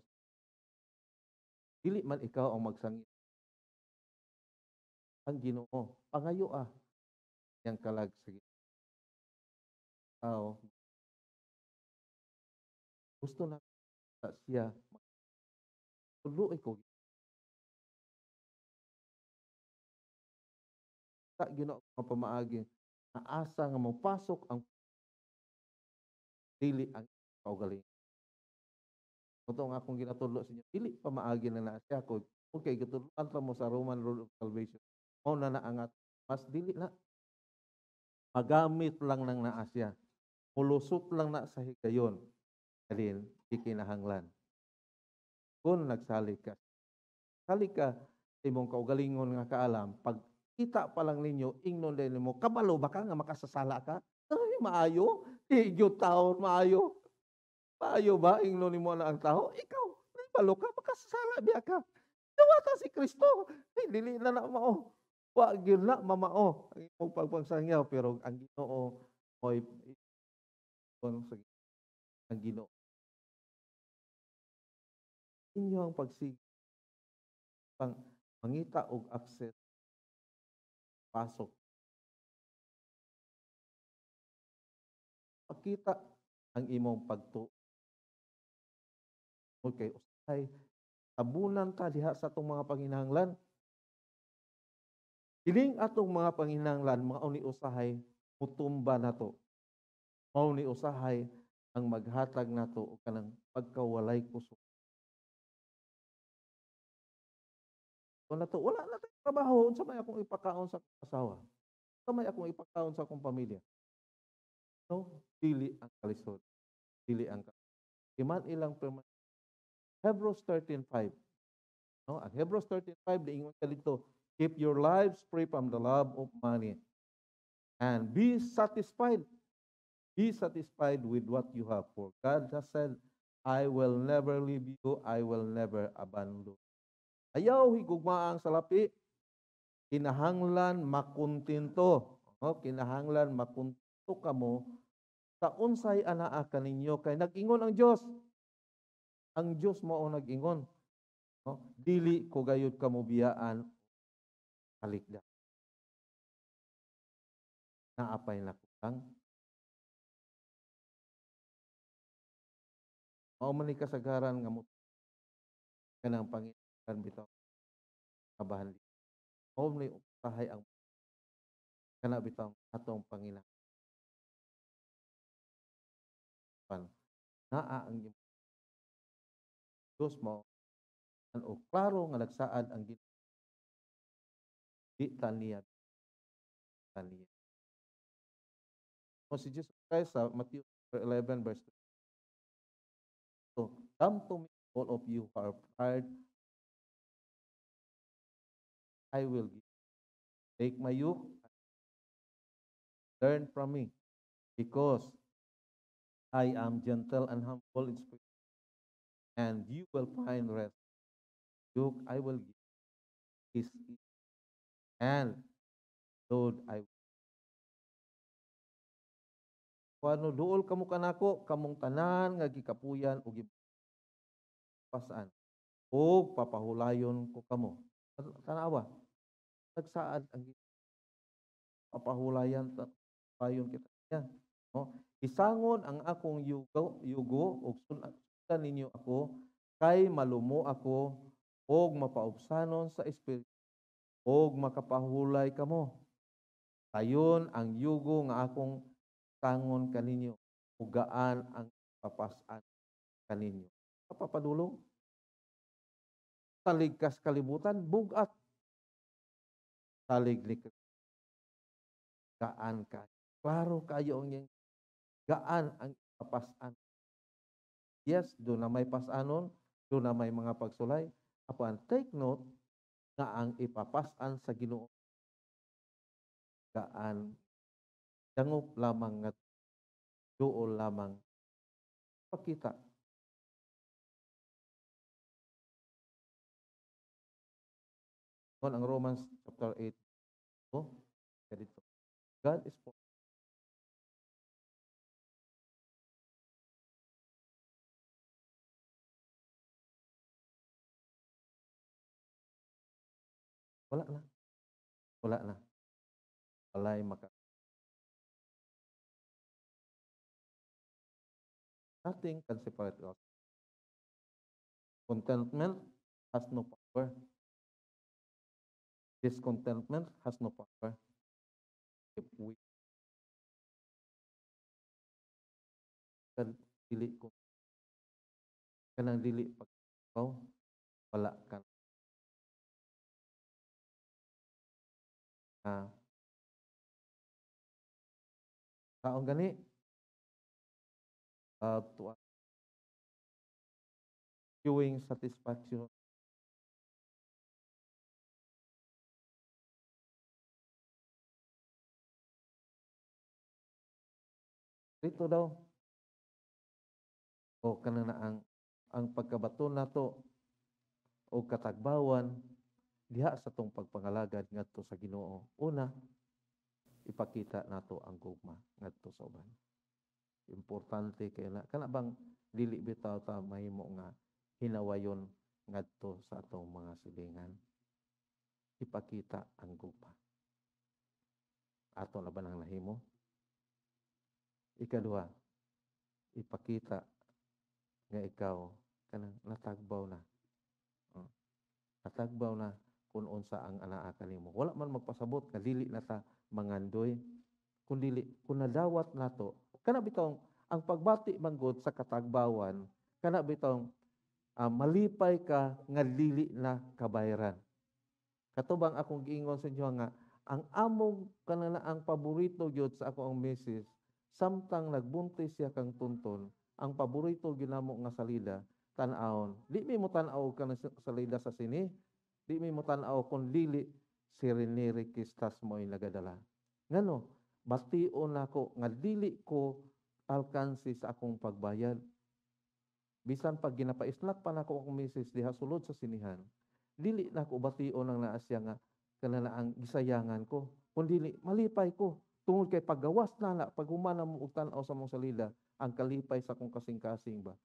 Dili man ikaw ang magsangyaw. Ang Ginoo, pangayo yang kalag sa tao. Gusto na siya. Tulo ko. Sa Ginoo ang pamaagi. Naasa nga mapasok ang dili ang kaugalingon. Ito ang akong ginatudlo sa inyo. Dili pa maagi na siya ko. Okay, gitudloan pa mo sa Roman Rule of Salvation. Mao na naangat. Mas dili na. Magamit lang ng naasya. Mulusot lang na sa higayon. Kalin, ikinahanglan. Kung nagsalik ka. Salik ka, imong kaugalingon nga kaalam, pag kita pa lang ninyo, ingnon din mo, kabalo ba ka nga makasasala ka? Ay, maayo. Tigyo taon, maayo. Maayo ba? Ingnon mo na ang tao? Ikaw, kabalo ka, makasasala biya ka. Dawata si Kristo. Ay, dili na mao. Wag yun na, mamao. Ang imong pagpangsangyaw, pero ang Ginoo, oy, ang Ginoo. Inyo ang pagsig pang mangita og access pasok. Pakita ang imong pagtuo. Okay, usay tabunan ta diha sa atong mga panginahanglan. Ining atong mga panginahanglan mao ni usahay mutumba nato. Mao ni usahay ang maghatag nato og kanang pagkawalay kusog. Kung nato wala na tayong trabaho, unsa may akong ipakaon sa asawa? Unsa may akong ipakaon sa akong pamilya? no, dili ang kalisod, dili ang iman ilang permanent. Hebrews 13:5. No, ang Hebrews 13:5 diingon ka dito, keep your lives free from the love of money and be satisfied. Be satisfied with what you have, for God has said, I will never leave you, I will never abandon. Ayaw higugmaang salapi, kinahanglan makuntinto. No? Kinahanglan makuntinto kamo sa unsay anaa kaninyo kay nag-ingon ang Dios. Ang Dios mao nag-ingon. No? Dili ko gayud kamo biyaan kaligda. Naapay nakutang. Mao man ni kasagaran nga mo kanang Panginoon bitaw kabahan. Mao man ni usahay ang kana bitaw atong Panginoon. Naa ang Diyos mo o klaro nga nagsaad ang di taniya. O si Jesus Christ sa Matthew 11 verse 2. So, come to me, all of you who are tired, I will give. Take my yoke, learn from me, because I am gentle and humble in spirit, and you will find rest. Yoke I will give, is easy, and load I will. Kano duol kamo kanako, kamong tanan nga gikapuyan o gipasan, o papahulayon ko kamo. Tanawa, nagsaad ang papahulayan payon kita niya. No? Isangon ang akong yugo ug sundan ninyo ako kay malumo ako og mapaubsanon sa espiritu og makapahulay kamo. Ayon ang yugo nga akong sangon kaninyo ug gaan ang papasan kaninyo. Papadulong taligkas kalibutan bugat taliglik gaan ka. Klaro kayo ang yung gaan ang papasan. Yes, doon na may pasanon, doon na may mga pagsulay. Apan take note na ang ipapasan sa Ginoo gaan dangop lamang nga duol lamang pakita. Ang Romans chapter 8. Oh, dito. God is for wala na. Wala na. Walay maka. Nothing can separate us. Contentment has no power. Discontentment has no power. If we dili ko kanang dili pag wala ka taong gani to viewing satisfaction dito daw o kanang ang pagkabaton nato o katagbawan diha sa tong pagpangalagad ngadto sa Ginoo. Una, ipakita nato ang gugma ngadto sa uban. Importante kay na kana bang dili bitaw ta mahimo nga hinawayon ngadto sa atong mga silingan. Ipakita ang gugma. Ato na ba nang nahimo? Ikaduha, ipakita nga ikaw kanang natagbaw na. Natagbaw na kung unsa ang anaa kanimo. Wala man magpasabot nga dili na ta mangandoy. Kung dili, kung nadawat nato, kana bitong ang pagbati manggod sa katagbawan, kana bitong malipay ka nga dili na kabayaran. Katubang akong giingon sa inyo nga ang among kanang ang paborito gyud sa akong misis Samtang nagbuntis siya kang tunton, ang paborito ginamo nga salida, tan-awon. Di mi mo tan-aw ka na salida sa sini, di mi mo tan-aw kung dili si Rene Requestas mo'y nagadala. Ngano, bation ako nga dili ko alkansi sa akong pagbayad. Bisan pag ginapaislak pa nako akong misis diha sulod sa sinihan, dili na ko bation ang naasya nga kanana ang gisayangan ko. Kung dili, malipay ko. Tungod kay paggawas na pag humana mo og tan-aw sa mong salida, ang kalipay sa akong kasing-kasing ba.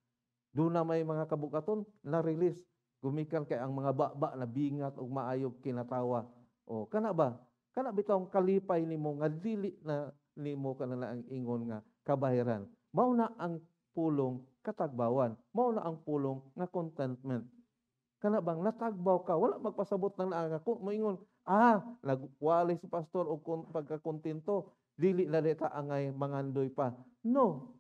Doon na may mga kabukaton na-release. Gumikan kay ang mga baba na bingat og maayog kinatawa. O kana ba? Kana bitawng kalipay nimo nga dili na nimo kanana ang ingon nga kabahiran. Mao na ang pulong katagbawan. Mao na ang pulong nga contentment. Kana bang natagbaw ka, wala magpasabot ng naangako, moingon, nagwali si pastor o pagkakontento, dili na dita angay mangandoy pa. No,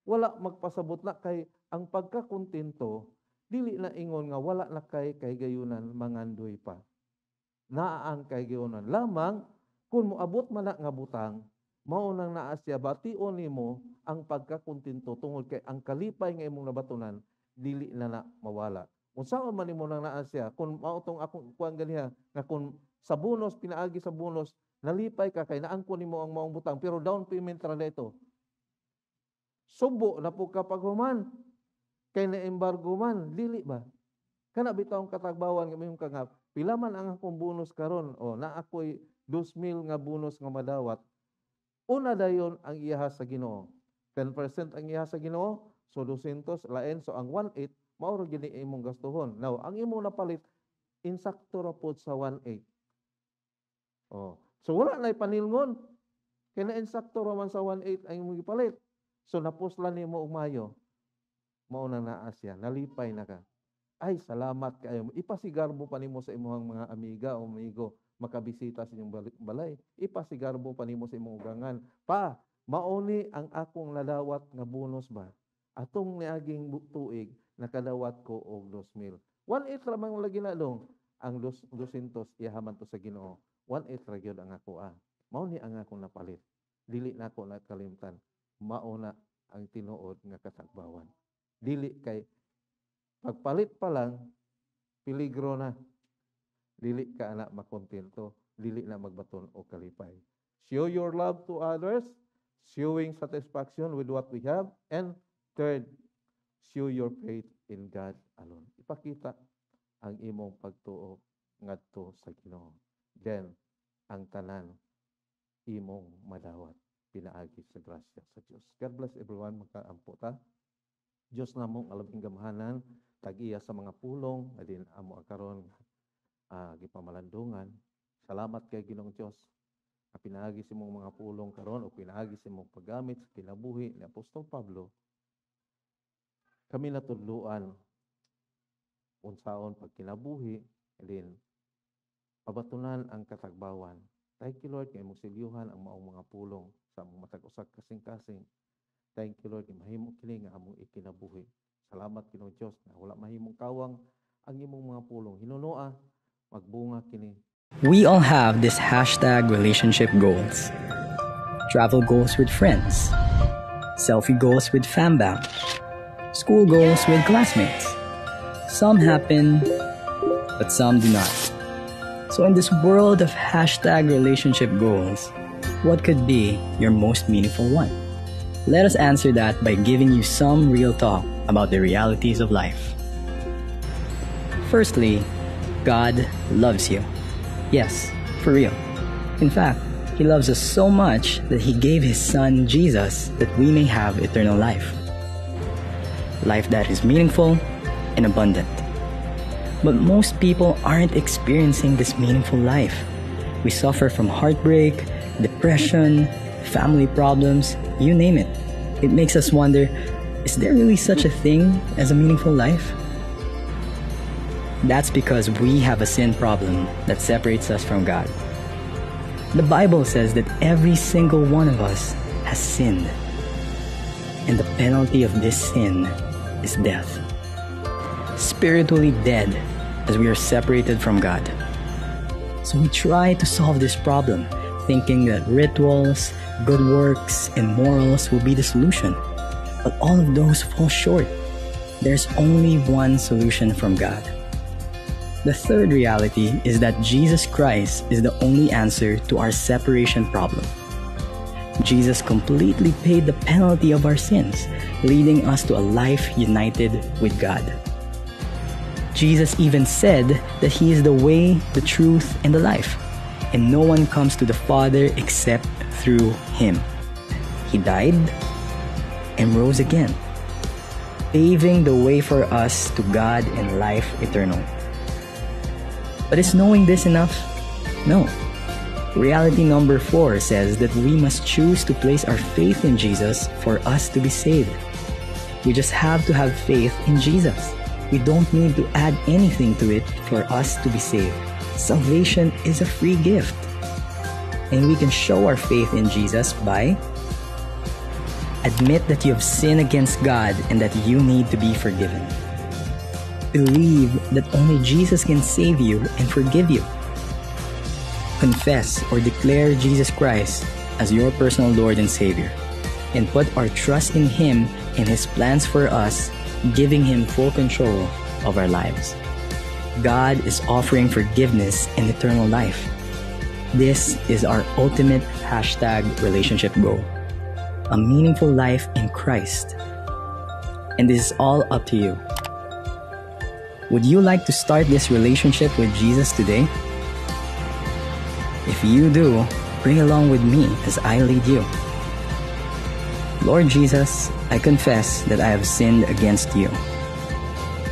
wala magpasabot na kay ang pagkakontento, dili na ingon nga wala na kay gayunan mangandoy pa. Naang kay gayunan. Lamang, kung moabot man na nga butang, maunang naasya, bation nimo ang pagkakontento tungod kay ang kalipay nga imong nabatunan, dili na mawala. Kung saan man mo nang naasya, kung mautong akong kuan ganiha, nga kung sa bonus, pinaagi sa bonus, nalipay ka kay naangkon nimo ang maong butang, pero down payment ra dito. Subo na po kapag human, kay na-embargo man, dili ba? Kana bitawng katagbawan nga mayong kangap, pila man ang akong bonus karon, na ako'y 2,000 nga bonus nga madawat, una dayon ang iyahas sa Ginoo. 10% ang iyahas sa Ginoo, so 200 lain, so ang 1/8, mauro gini imong gastuhon. Now, ang imong napalit, insakto ra pod sa 1/8. So wala na ipanilngon. Kaya na insakto ra man sa 1/8 ang imong gipalit. So napuslan nimo og mayo. Mao na naasya, nalipay na ka. Ay, salamat kayo. Ipasigarbo pa nimo sa imong mga amiga o amigo makabisita sa inyong balay. Ipasigarbo pa nimo sa imong ugangan. Pa, mauni ang akong nadawat nga bonus ba? Atong niaging tuig, nakadawat ko og 2,000. 1/8 lamang lagi na dong. Ang 200 iyahaman to sa Ginoo. 1/8 ra gyud ang ako Mao ni ang akong napalit. Dili na ako nakalimtan. Mao na ang tinuod nga katagbawan. Dili kay pagpalit pa lang peligro na. Dili ka na makontento, dili na magbaton o kalipay. Show your love to others, showing satisfaction with what we have, and third, show your faith in God alone. Ipakita ang imong pagtuo ngadto sa Ginoo. Then, ang tanan imong madawat pinaagi sa grasya sa Dios. God bless everyone, magkaampo ta. Dios namong alabing gamahanan, tag-iya sa mga pulong, adin amo karon gipamalandungan. Salamat kay Ginoong Dios. Pinaagi sa imong mga pulong karon o pinaagi sa imong paggamit sa kinabuhi ni Apostol Pablo. Kami natudluan unsaon pag kinabuhi, din pabatunan ang katagbawan. Thank you Lord kay imong silyuhan ang maong mga pulong sa among matag usa kasing-kasing. Thank you Lord kay mahimo kini nga among ikinabuhi. Salamat Ginoong Dios na wala mahimong kawang ang imong mga pulong. Hinunoa magbunga kini. We all have this hashtag relationship goals. Travel goals with friends. Selfie goals with fambam. School goals with classmates. Some happen, but some do not. So in this world of hashtag relationship goals, what could be your most meaningful one? Let us answer that by giving you some real talk about the realities of life. Firstly, God loves you. Yes, for real. In fact, He loves us so much that He gave His Son, Jesus, that we may have eternal life. Life that is meaningful and abundant. But most people aren't experiencing this meaningful life. We suffer from heartbreak, depression, family problems, you name it. It makes us wonder, is there really such a thing as a meaningful life? That's because we have a sin problem that separates us from God. The Bible says that every single one of us has sinned. And the penalty of this sin is death. Spiritually dead as we are separated from God. So we try to solve this problem, thinking that rituals, good works, and morals will be the solution. But all of those fall short. There's only one solution from God. The third reality is that Jesus Christ is the only answer to our separation problem. Jesus completely paid the penalty of our sins, leading us to a life united with God. Jesus even said that He is the way, the truth, and the life, and no one comes to the Father except through Him. He died and rose again, paving the way for us to God and life eternal. But is knowing this enough? No. Reality number 4 says that we must choose to place our faith in Jesus for us to be saved. We just have to have faith in Jesus. We don't need to add anything to it for us to be saved. Salvation is a free gift. And we can show our faith in Jesus by admit that you have sinned against God and that you need to be forgiven. Believe that only Jesus can save you and forgive you. Confess or declare Jesus Christ as your personal Lord and Savior, and put our trust in Him and His plans for us, giving Him full control of our lives. God is offering forgiveness and eternal life. This is our ultimate #relationship goal, a meaningful life in Christ. And this is all up to you. Would you like to start this relationship with Jesus today? If you do, pray along with me as I lead you. Lord Jesus, I confess that I have sinned against you.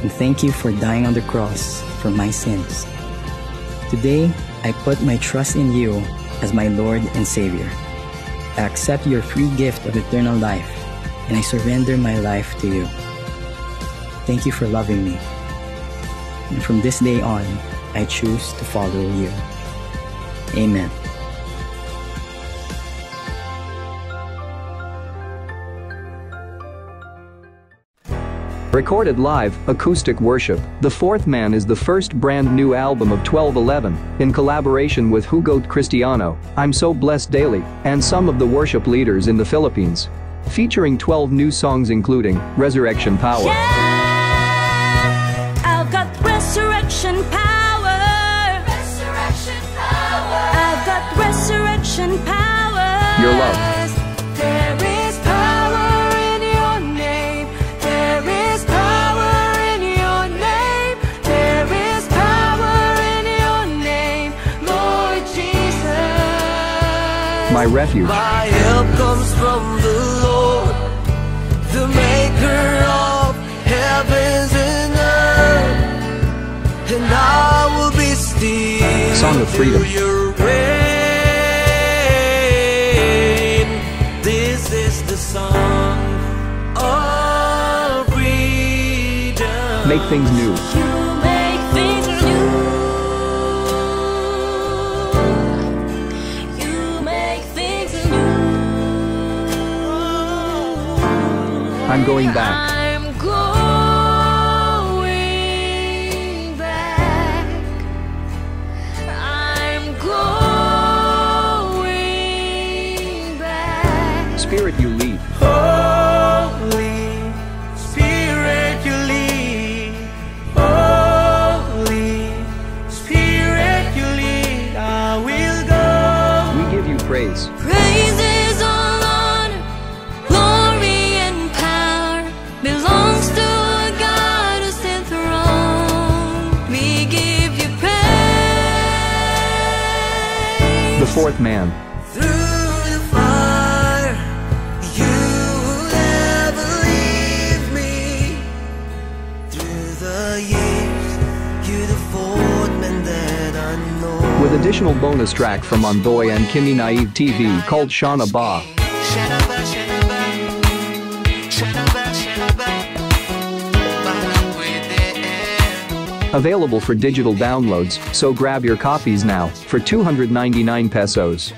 And thank you for dying on the cross for my sins. Today, I put my trust in you as my Lord and Savior. I accept your free gift of eternal life, and I surrender my life to you. Thank you for loving me. And from this day on, I choose to follow you. Amen. Recorded live, acoustic worship, The Fourth Man is the first brand new album of 1211, in collaboration with Hugot Cristiano, I'm So Blessed Daily, and some of the worship leaders in the Philippines. Featuring 12 new songs including Resurrection Power. Yeah, I've got resurrection power. Resurrection power. I've got resurrection power. Your Love. There is power in your name. There is power in your name. There is power in your name, Lord Jesus. My Refuge. My help comes from the Lord, the maker of heavens and earth, and I will be still. Song of Freedom. till your reign. This is the song of freedom. Make Things New. You make things new. You make things new. I'm Going Back. I'm going back. I'm going back. Spirit You Lead. Holy Spirit, you lead. Holy Spirit, you lead. I will go. We give you praise. Praises, all honor, glory and power belongs to a God who's enthroned. We give you praise. The Fourth Man. Through the fire, you will never leave me. Through the years, you're the fourth man that I know. With additional bonus track from Ondoy and Kimi Naive TV called Shana Ba. Available for digital downloads, so grab your copies now for 299 pesos.